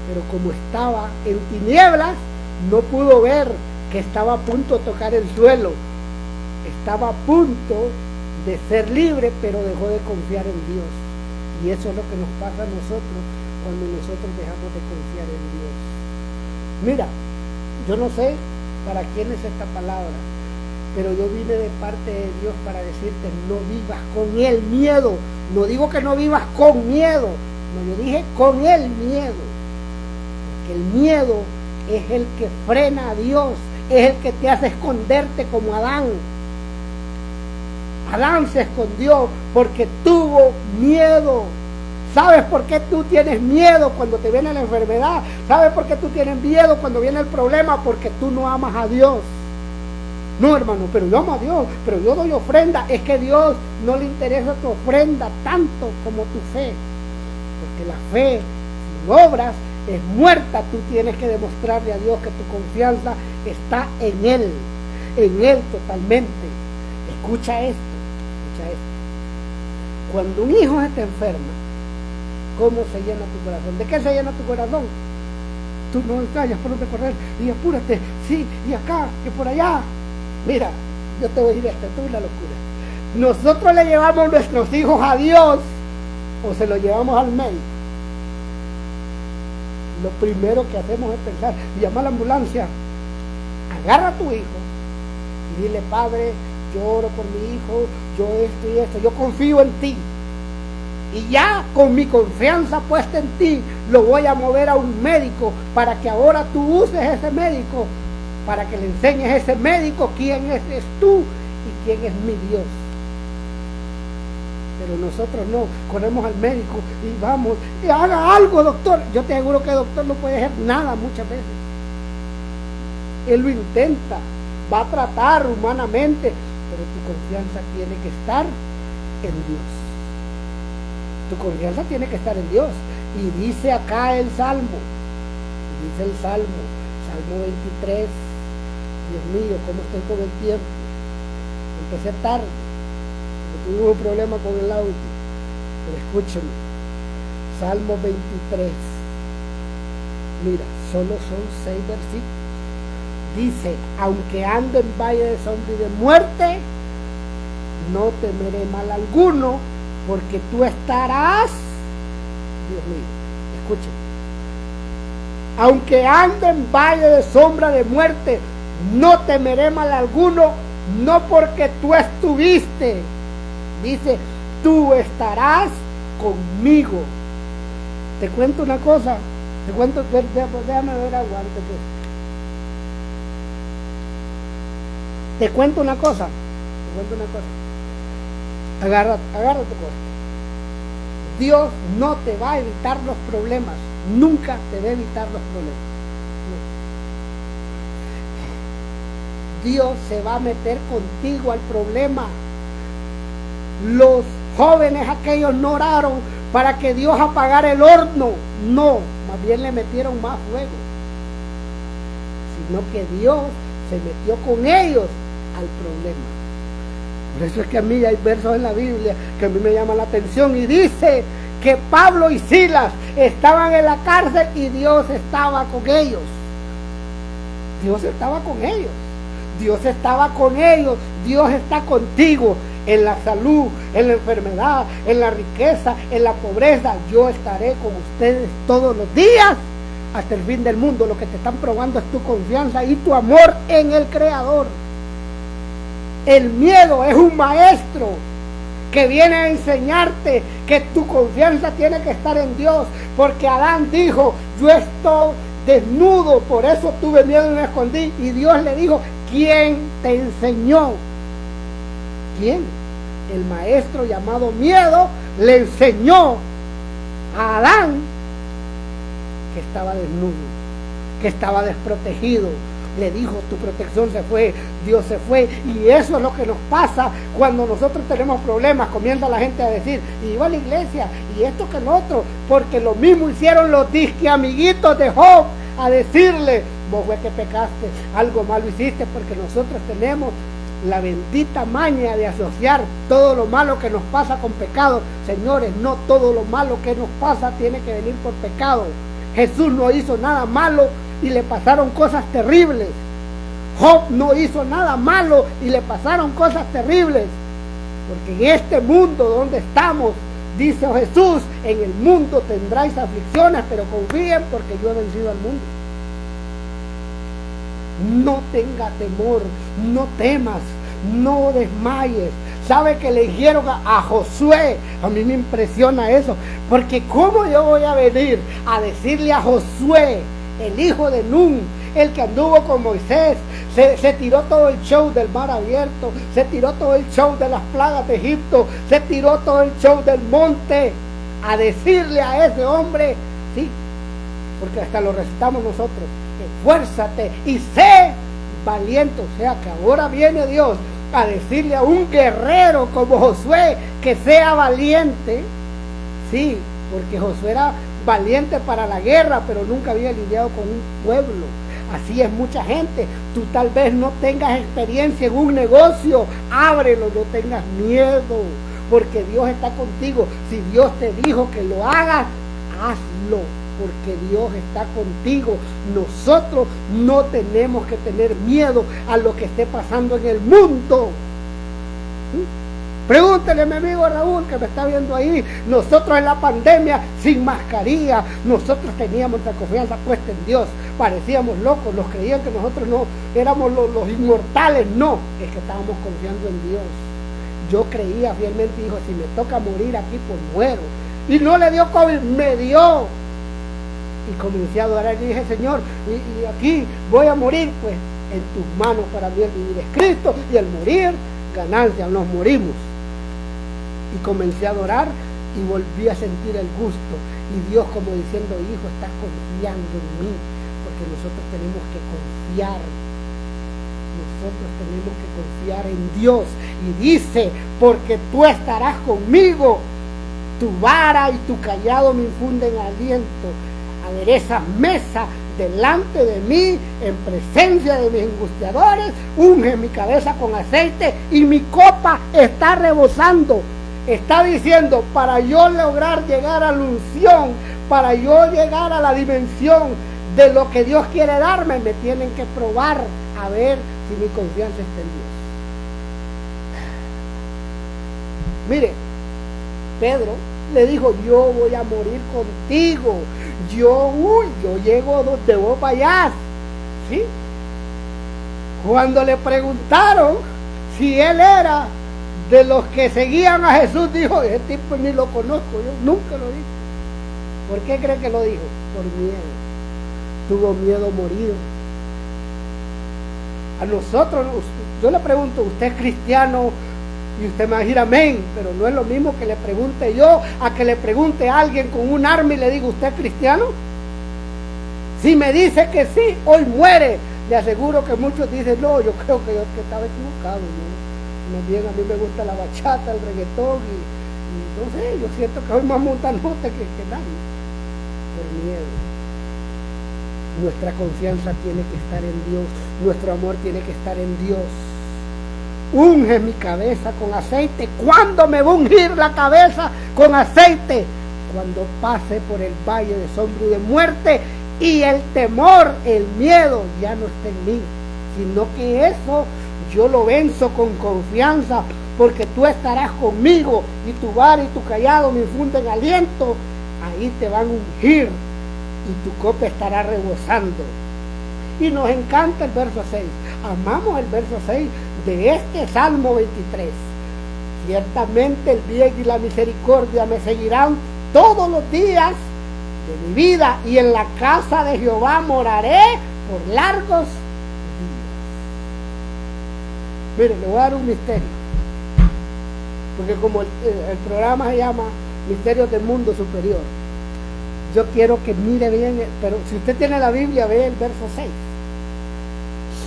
Pero como estaba en tinieblas, no pudo ver que estaba a punto de tocar el suelo. Estaba a punto de ser libre, pero dejó de confiar en Dios. Y eso es lo que nos pasa a nosotros cuando nosotros dejamos de confiar en Dios. Mira, yo no sé para quién es esta palabra, pero yo vine de parte de Dios para decirte: no vivas con el miedo. No digo que no vivas con miedo, no, yo dije con el miedo. Porque el miedo es el que frena a Dios, es el que te hace esconderte como Adán. Adán se escondió porque tuvo miedo. ¿Sabes por qué tú tienes miedo cuando te viene la enfermedad? ¿Sabes por qué tú tienes miedo cuando viene el problema? Porque tú no amas a Dios. No, hermano, pero yo amo a Dios, pero yo doy ofrenda. Es que a Dios no le interesa tu ofrenda tanto como tu fe. Porque la fe sin obras es muerta. Tú tienes que demostrarle a Dios que tu confianza está en Él totalmente. Escucha esto. Cuando un hijo está enfermo, ¿cómo se llena tu corazón? ¿De qué se llena tu corazón? Tú no callas por donde correr y apúrate, sí, y acá, y por allá. Mira, yo te voy a decir esto es una locura. Nosotros le llevamos nuestros hijos a Dios o se los llevamos al médico. Lo primero que hacemos es pensar: llama a la ambulancia, agarra a tu hijo y dile: Padre, yo oro por mi hijo, yo esto y esto, yo confío en ti. Y ya con mi confianza puesta en ti, lo voy a mover a un médico para que ahora tú uses ese médico, para que le enseñes a ese médico quién es tú y quién es mi Dios. Pero nosotros no, corremos al médico y vamos, y haga algo, doctor. Yo te aseguro que el doctor no puede hacer nada muchas veces. Él lo intenta, va a tratar humanamente, pero tu confianza tiene que estar en Dios. Tu confianza tiene que estar en Dios. Y dice acá el Salmo, Salmo 23, Dios mío, ¿cómo estoy con el tiempo? Empecé tarde, tuve un problema con el audio, pero escúchame, Salmo 23, mira, solo son 6 versículos. Dice: aunque ande en valle de sombra y de muerte, no temeré mal alguno, porque tú estarás, Dios mío, escúchame, aunque ande en valle de sombra de muerte, no temeré mal alguno, no porque tú estuviste, dice: tú estarás conmigo. Te cuento una cosa, déjame ver agua antes que... Te cuento una cosa. Agárrate con esto. Dios no te va a evitar los problemas. Nunca te va a evitar los problemas. Dios se va a meter contigo al problema. Los jóvenes aquellos no oraron para que Dios apagara el horno, no, más bien le metieron más fuego, sino que Dios se metió con ellos al problema. Por eso es que a mí hay versos en la Biblia que a mí me llaman la atención y dice que Pablo y Silas estaban en la cárcel y Dios estaba con ellos. Dios estaba con ellos. Dios estaba con ellos. Dios está contigo en la salud, en la enfermedad, en la riqueza, en la pobreza. Yo estaré con ustedes todos los días hasta el fin del mundo. Lo que te están probando es tu confianza y tu amor en el Creador. El miedo es un maestro que viene a enseñarte que tu confianza tiene que estar en Dios, porque Adán dijo: yo estoy desnudo, por eso tuve miedo y me escondí. Y Dios le dijo: ¿quién te enseñó? ¿Quién? El maestro llamado miedo le enseñó a Adán que estaba desnudo, que estaba desprotegido. Le dijo: tu protección se fue, Dios se fue. Y eso es lo que nos pasa cuando nosotros tenemos problemas. Comienza la gente a decir: y iba a la iglesia, y esto que lo otro, porque lo mismo hicieron los disque amiguitos de Job, a decirle: vos fue que pecaste, algo malo hiciste, porque nosotros tenemos la bendita maña de asociar todo lo malo que nos pasa con pecado. Señores, no todo lo malo que nos pasa tiene que venir por pecado. Jesús no hizo nada malo y le pasaron cosas terribles. Job no hizo nada malo y le pasaron cosas terribles. Porque en este mundo donde estamos, dice Jesús: en el mundo tendráis aflicciones, pero confíen porque yo he vencido al mundo. No tenga temor, no temas, no desmayes. ¿Sabe que le dijeron a Josué? A mí me impresiona eso, porque ¿cómo yo voy a venir a decirle a Josué, el hijo de Nun, el que anduvo con Moisés, se tiró todo el show del mar abierto, se tiró todo el show de las plagas de Egipto, se tiró todo el show del monte, a decirle a ese hombre? Sí, porque hasta lo recitamos nosotros: esfuérzate y sé valiente. O sea que ahora viene Dios a decirle a un guerrero como Josué que sea valiente. Sí, porque Josué era valiente para la guerra, pero nunca había lidiado con un pueblo. Así es mucha gente. Tú tal vez no tengas experiencia en un negocio, ábrelo, no tengas miedo, porque Dios está contigo. Si Dios te dijo que lo hagas, hazlo, porque Dios está contigo. Nosotros no tenemos que tener miedo a lo que esté pasando en el mundo. Pregúntele a mi amigo Raúl, que me está viendo ahí. Nosotros en la pandemia, sin mascarilla, nosotros teníamos la confianza puesta en Dios. Parecíamos locos, nos creían que nosotros no éramos los inmortales. No, es que estábamos confiando en Dios. Yo creía fielmente, dijo: si me toca morir aquí, pues muero. Y no le dio COVID, me dio. Y comencé a adorar y dije: Señor, y aquí voy a morir, pues en tus manos para mí el vivir es Cristo y el morir ganancia, nos morimos. Y comencé a adorar y volví a sentir el gusto. Y Dios como diciendo: hijo, estás confiando en mí, porque nosotros tenemos que confiar. Nosotros tenemos que confiar en Dios. Y dice: porque tú estarás conmigo, tu vara y tu cayado me infunden aliento. Aderezas mesa delante de mí en presencia de mis angustiadores, unge mi cabeza con aceite y mi copa está rebosando. Está diciendo: para yo lograr llegar a la unción, para yo llegar a la dimensión de lo que Dios quiere darme, me tienen que probar a ver si mi confianza está en Dios. Mire, Pedro le dijo: yo voy a morir contigo. Yo llego donde vos vayas. ¿Sí? Cuando le preguntaron si él era de los que seguían a Jesús, dijo: ese tipo ni lo conozco, yo nunca lo dije. ¿Por qué cree que lo dijo? Por miedo. Tuvo miedo a morir. A nosotros, yo le pregunto: ¿usted es cristiano? Y usted me va a decir amén, pero no es lo mismo que le pregunte yo a que le pregunte a alguien con un arma y le diga: ¿usted es cristiano? Si me dice que sí, hoy muere. Le aseguro que muchos dicen, no, yo creo que yo estaba equivocado. Más bien a mí me gusta la bachata, el reggaetón y no sé, yo siento que soy más montanote que nadie. Por miedo. Nuestra confianza tiene que estar en Dios, nuestro amor tiene que estar en Dios. Unge mi cabeza con aceite. ¿Cuándo me va a ungir la cabeza con aceite? Cuando pase por el valle de sombra y de muerte y el temor, el miedo ya no está en mí, sino que eso yo lo venzo con confianza, porque tú estarás conmigo y tu vara y tu cayado me infunden aliento. Ahí te van a ungir y tu copa estará rebosando. Y nos encanta el verso 6. Amamos el verso 6 de este Salmo 23. Ciertamente el bien y la misericordia me seguirán todos los días de mi vida, y en la casa de Jehová moraré por largos días. Mire, le voy a dar un misterio, porque como el programa se llama Misterios del Mundo Superior, yo quiero que mire bien, pero si usted tiene la Biblia, ve el verso 6.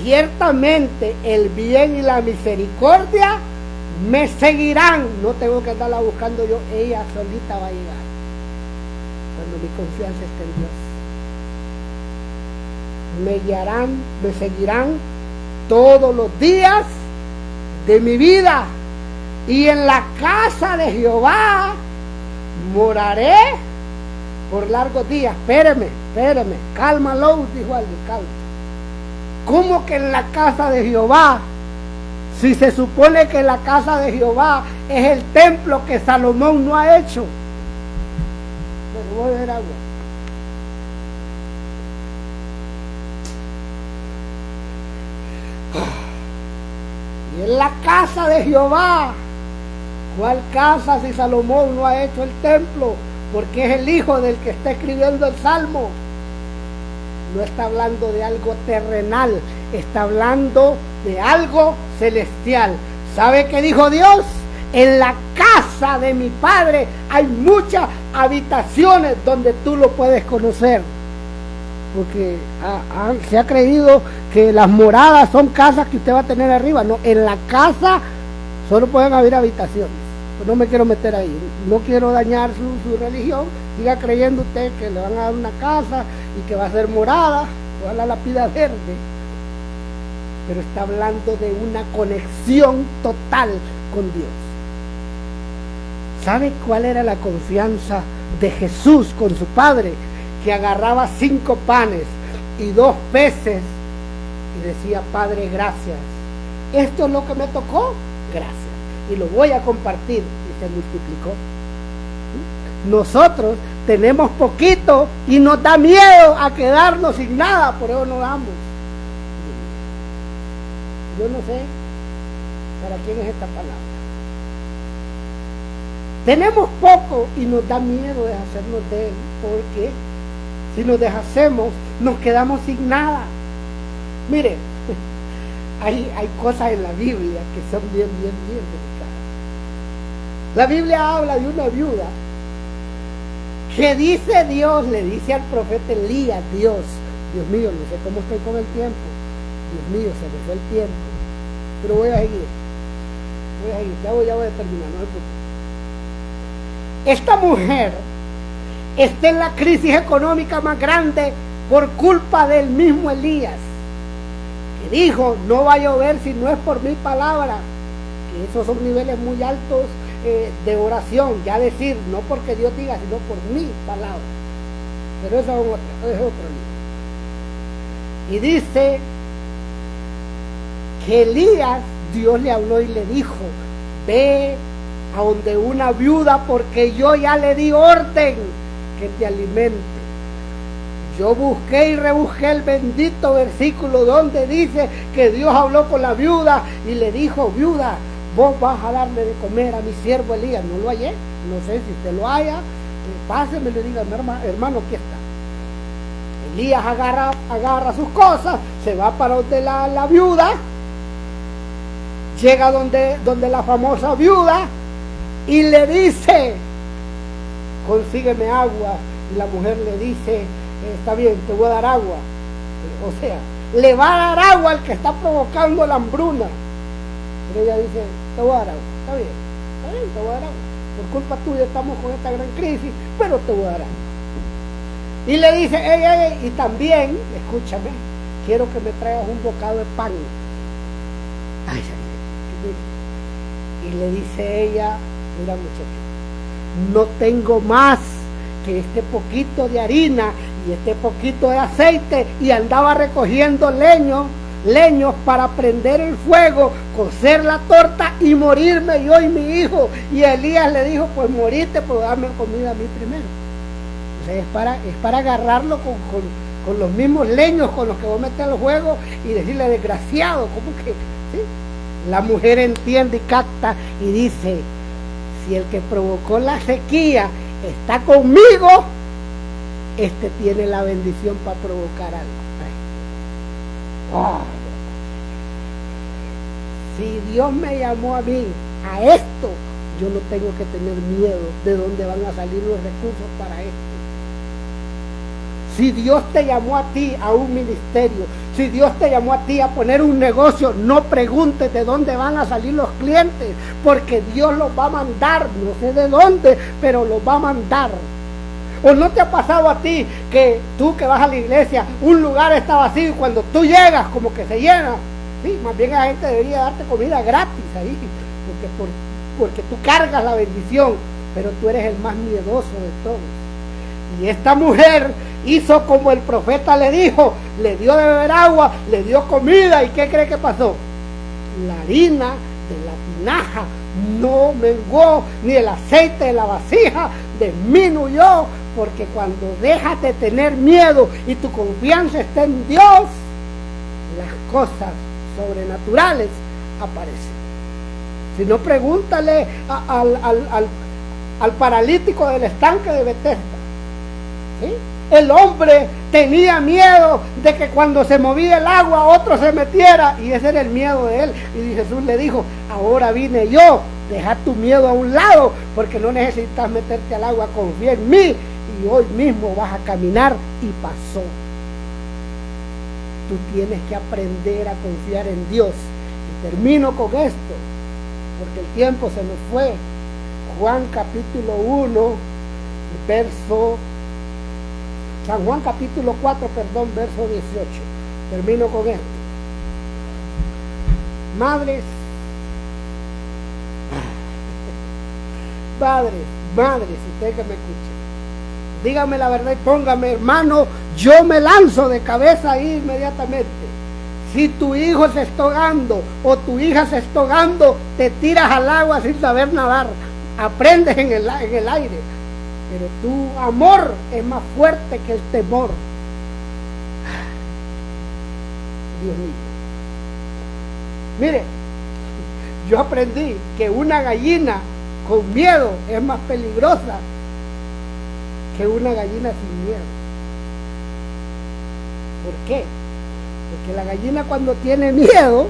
Ciertamente el bien y la misericordia me seguirán. No tengo que andarla buscando yo, ella solita va a llegar. Cuando mi confianza esté en Dios. Me guiarán, me seguirán todos los días de mi vida. Y en la casa de Jehová moraré por largos días. Espéreme, cálmalo, dijo alguien, calma. ¿Cómo que en la casa de Jehová? Si se supone que la casa de Jehová es el templo que Salomón no ha hecho. Pero voy a ver agua. Y en la casa de Jehová, ¿cuál casa si Salomón no ha hecho el templo? Porque es el hijo del que está escribiendo el Salmo. No está hablando de algo terrenal, está hablando de algo celestial. ¿Sabe qué dijo Dios? En la casa de mi Padre hay muchas habitaciones donde tú lo puedes conocer. Porque se ha creído que las moradas son casas que usted va a tener arriba. No, en la casa solo pueden haber habitaciones. Pues no me quiero meter ahí, no quiero dañar su religión. Siga creyendo usted que le van a dar una casa y que va a ser morada, toda la lápida verde. Pero está hablando de una conexión total con Dios. ¿Sabe cuál era la confianza de Jesús con su Padre? Que agarraba 5 panes y 2 peces y decía: Padre, gracias. Esto es lo que me tocó, gracias. Y lo voy a compartir, y se multiplicó. Nosotros tenemos poquito y nos da miedo a quedarnos sin nada, por eso no damos. Yo no sé para quién es esta palabra. Tenemos poco y nos da miedo deshacernos de él, porque si nos deshacemos nos quedamos sin nada. Mire, hay cosas en la Biblia que son bien delicadas. La Biblia habla de una viuda que dice Dios, le dice al profeta Elías: Dios mío, no sé cómo estoy con el tiempo, Dios mío, se me fue el tiempo, pero voy a seguir, ya voy a terminar, no me preocupe. Esta mujer está en la crisis económica más grande por culpa del mismo Elías, que dijo: no va a llover si no es por mi palabra. Que esos son niveles muy altos de oración, ya decir, no porque Dios diga, sino por mi palabra. Pero eso es otro libro. Y dice que Elías, Dios le habló y le dijo: ve a donde una viuda, porque yo ya le di orden que te alimente. Yo busqué y rebusqué el bendito versículo donde dice que Dios habló con la viuda y le dijo: viuda, vos vas a darle de comer a mi siervo Elías. No lo hallé, no sé si usted lo haya, páseme y le diga: hermano, aquí está. Elías agarra sus cosas, se va para donde la viuda, llega donde la famosa viuda y le dice: consígueme agua. Y la mujer le dice: está bien, te voy a dar agua. O sea, le va a dar agua al que está provocando la hambruna. Pero ella dice, te voy a dar agua, está bien, te voy a dar agua. Por culpa tuya estamos con esta gran crisis, pero te voy a dar agua. Y le dice, y también, escúchame, quiero que me traigas un bocado de pan. Ay, y le dice ella, mira muchacho, no tengo más que este poquito de harina y este poquito de aceite, y andaba recogiendo leños para prender el fuego, cocer la torta y morirme yo y mi hijo. Y Elías le dijo, pues moriste, pero dame comida a mí primero. O sea, es para agarrarlo con los mismos leños con los que vos metes al fuego y decirle, desgraciado, ¿cómo que? ¿Sí? La mujer entiende y capta y dice, si el que provocó la sequía está conmigo, este tiene la bendición para provocar algo. Oh. Si Dios me llamó a mí a esto, yo no tengo que tener miedo de dónde van a salir los recursos para esto. Si Dios te llamó a ti a un ministerio, si Dios te llamó a ti a poner un negocio, no preguntes de dónde van a salir los clientes, porque Dios los va a mandar, no sé de dónde, pero los va a mandar. ¿O no te ha pasado a ti que tú que vas a la iglesia, un lugar está vacío y cuando tú llegas como que se llena? Sí, más bien la gente debería darte comida gratis ahí, porque tú cargas la bendición, pero tú eres el más miedoso de todos. Y esta mujer hizo como el profeta le dijo, le dio de beber agua, le dio comida, ¿y qué cree que pasó? La harina de la tinaja no menguó, ni el aceite de la vasija disminuyó, porque cuando dejas de tener miedo y tu confianza está en Dios, las cosas sobrenaturales aparecen. Si no, pregúntale al paralítico del estanque de Betesda. ¿Sí? El hombre tenía miedo de que cuando se movía el agua otro se metiera, y ese era el miedo de él. Y Jesús le dijo, ahora vine yo, deja tu miedo a un lado, porque no necesitas meterte al agua, confía en mí y hoy mismo vas a caminar. Y pasó. Tú tienes que aprender a confiar en Dios. Y termino con esto, porque el tiempo se nos fue. Juan capítulo 1, verso San Juan capítulo 4, verso 18. Termino con esto. Madres, usted que me escuche, dígame la verdad y póngame, hermano, yo me lanzo de cabeza ahí inmediatamente. Si tu hijo se está ahogando o tu hija se está ahogando, te tiras al agua sin saber nadar, aprendes en el aire. Pero tu amor es más fuerte que el temor. Dios mío. Mire, yo aprendí que una gallina con miedo es más peligrosa que una gallina sin miedo. ¿Por qué? Porque la gallina cuando tiene miedo,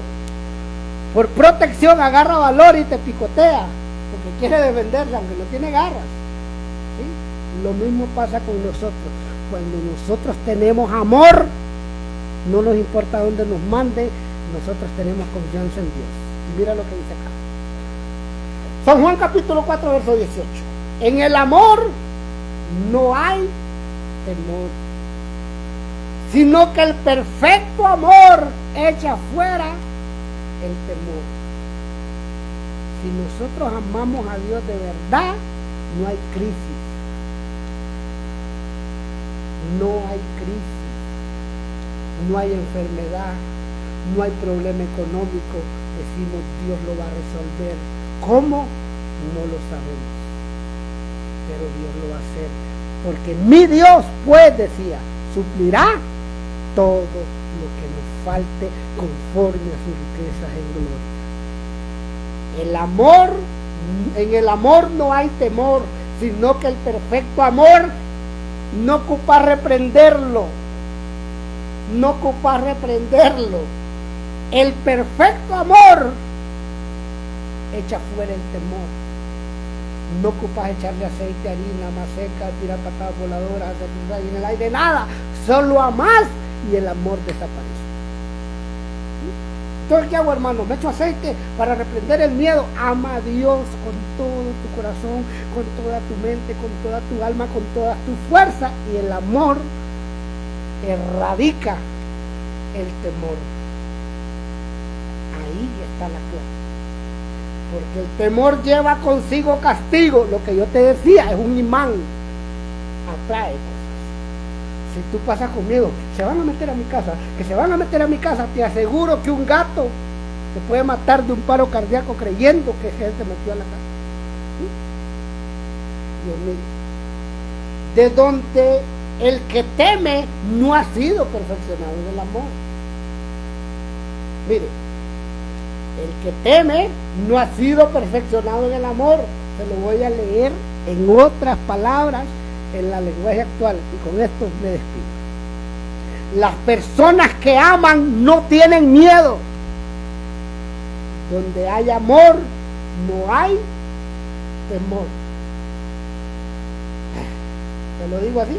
por protección agarra valor y te picotea, porque quiere defenderse aunque no tiene garras. ¿Sí? Lo mismo pasa con nosotros. Cuando nosotros tenemos amor, no nos importa dónde nos mande, nosotros tenemos confianza en Dios. Y mira lo que dice acá. San Juan capítulo 4, verso 18. En el amor no hay temor, sino que el perfecto amor echa fuera el temor. Si nosotros amamos a Dios de verdad, no hay crisis. No hay crisis, no hay enfermedad, no hay problema económico. Decimos, Dios lo va a resolver. ¿Cómo? No lo sabemos, pero Dios lo va a hacer, porque mi Dios, pues, decía, suplirá todo lo que nos falte conforme a sus riquezas en gloria. El amor, en el amor no hay temor, sino que el perfecto amor no ocupa reprenderlo, no ocupa reprenderlo. El perfecto amor echa fuera el temor. No ocupas echarle aceite, harina, maseca, tirar patadas voladoras, hacer en el aire, nada. Solo amás y el amor desaparece. Entonces, ¿qué hago, hermano? Me echo aceite para reprender el miedo. Ama a Dios con todo tu corazón, con toda tu mente, con toda tu alma, con toda tu fuerza. Y el amor erradica el temor. Ahí está la clave. Porque el temor lleva consigo castigo. Lo que yo te decía, es un imán. Atrae cosas. Si tú pasas con miedo, se van a meter a mi casa, que se van a meter a mi casa, te aseguro que un gato se puede matar de un paro cardíaco creyendo que él se metió a la casa. ¿Sí? Dios mío. De donde el que teme no ha sido perfeccionado en el amor. Mire, el que teme no ha sido perfeccionado en el amor. Se lo voy a leer en otras palabras, en la lenguaje actual, y con esto me despido. Las personas que aman no tienen miedo. Donde hay amor, no hay temor. Te lo digo así.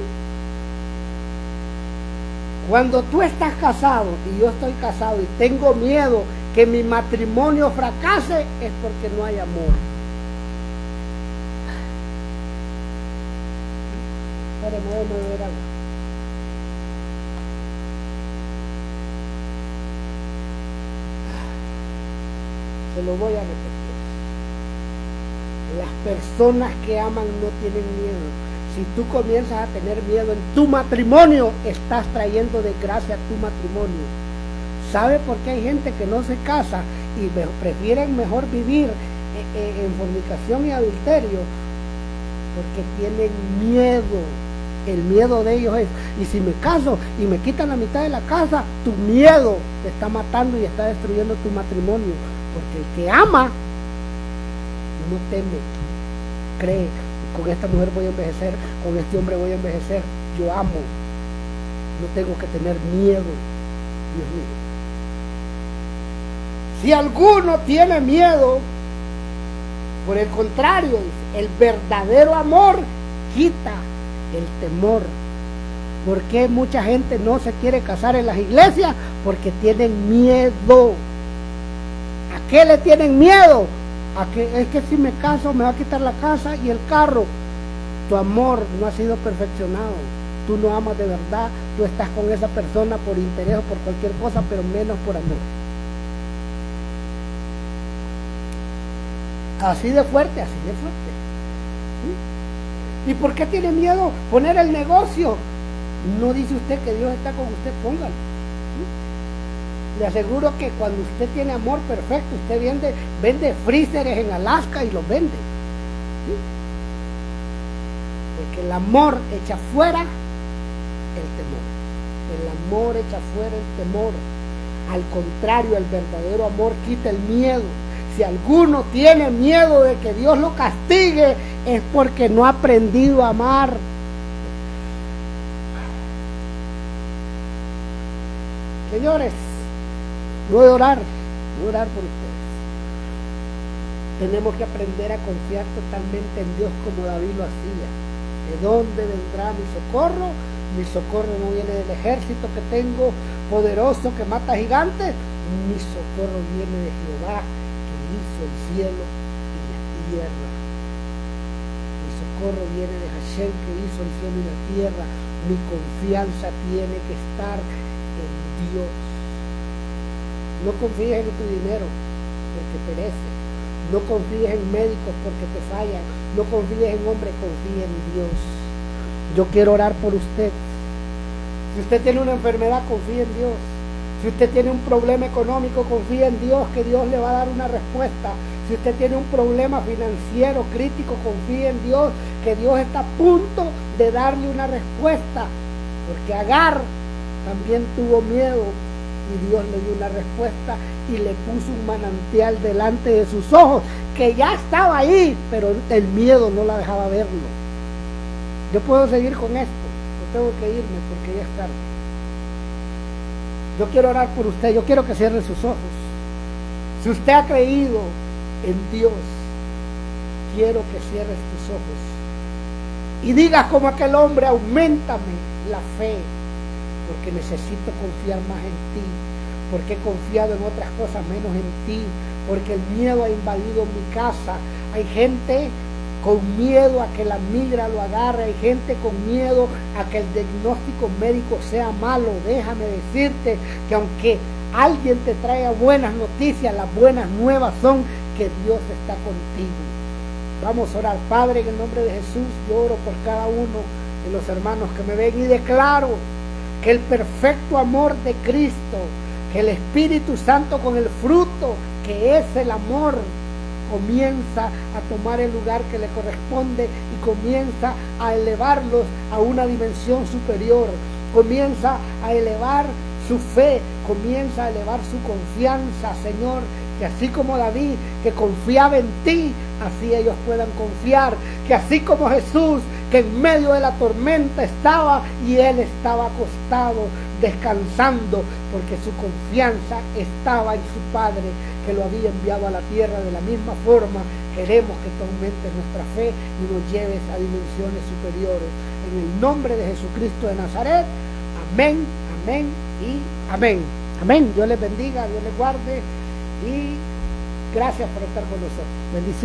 Cuando tú estás casado y yo estoy casado y tengo miedo que mi matrimonio fracase, es porque no hay amor. Déjame beber agua. Se lo voy a repetir. Las personas que aman no tienen miedo. Si tú comienzas a tener miedo en tu matrimonio, estás trayendo desgracia a tu matrimonio. ¿Sabe por qué hay gente que no se casa y prefieren mejor vivir en fornicación y adulterio? Porque tienen miedo. El miedo de ellos es, y si me caso y me quitan la mitad de la casa, tu miedo te está matando y está destruyendo tu matrimonio. Porque el que ama no teme, cree, con esta mujer voy a envejecer, con este hombre voy a envejecer, yo amo, no tengo que tener miedo. Dios mío. Si alguno tiene miedo, por el contrario, el verdadero amor quita el temor. ¿Por qué mucha gente no se quiere casar en las iglesias? Porque tienen miedo. ¿A qué le tienen miedo? A que es que si me caso me va a quitar la casa y el carro. Tu amor no ha sido perfeccionado. Tú no amas de verdad. Tú estás con esa persona por interés o por cualquier cosa, pero menos por amor. Así de fuerte, así de fuerte. ¿Sí? ¿Y por qué tiene miedo poner el negocio? No dice usted que Dios está con usted, póngalo. ¿Sí? Le aseguro que cuando usted tiene amor perfecto, usted vende freezers en Alaska y los vende. ¿Sí? Porque el amor echa fuera el temor. El amor echa fuera el temor. Al contrario, el verdadero amor quita el miedo. Si alguno tiene miedo de que Dios lo castigue, es porque no ha aprendido a amar. Señores, voy a orar por ustedes. Tenemos que aprender a confiar totalmente en Dios como David lo hacía. ¿De dónde vendrá mi socorro? Mi socorro no viene del ejército que tengo poderoso que mata gigantes. Mi socorro viene de Jehová, que hizo el cielo y la tierra. Mi socorro viene de Hashem, que hizo el cielo y la tierra. Mi confianza tiene que estar en Dios. No confíes en tu dinero porque perece. No confíes en médicos porque te fallan. No confíes en hombres, confía en Dios. Yo quiero orar por usted. Si usted tiene una enfermedad, confía en Dios. Si usted tiene un problema económico, confía en Dios, que Dios le va a dar una respuesta. Si usted tiene un problema financiero crítico, confía en Dios, que Dios está a punto de darle una respuesta. Porque Agar también tuvo miedo y Dios le dio una respuesta y le puso un manantial delante de sus ojos, que ya estaba ahí, pero el miedo no la dejaba verlo. Yo puedo seguir con esto, no tengo que irme porque ya es tarde. Yo quiero orar por usted, yo quiero que cierre sus ojos. Si usted ha creído en Dios, quiero que cierres tus ojos y digas como aquel hombre: auméntame la fe, porque necesito confiar más en ti, porque he confiado en otras cosas menos en ti, porque el miedo ha invadido mi casa. Hay gente con miedo a que la migra lo agarre, hay gente con miedo a que el diagnóstico médico sea malo. Déjame decirte que aunque alguien te traiga buenas noticias, las buenas nuevas son que Dios está contigo. Vamos a orar. Padre, en el nombre de Jesús, yo oro por cada uno de los hermanos que me ven y declaro que el perfecto amor de Cristo, que el Espíritu Santo con el fruto que es el amor, comienza a tomar el lugar que le corresponde y comienza a elevarlos a una dimensión superior, comienza a elevar su fe, comienza a elevar su confianza, Señor, que así como David, que confiaba en ti, así ellos puedan confiar, que así como Jesús, que en medio de la tormenta estaba y él estaba acostado, descansando, porque su confianza estaba en su Padre, que lo había enviado a la tierra. De la misma forma, queremos que tú aumentes nuestra fe y nos lleves a dimensiones superiores. En el nombre de Jesucristo de Nazaret, amén, amén y amén. Amén. Dios les bendiga, Dios les guarde y gracias por estar con nosotros. Bendiciones.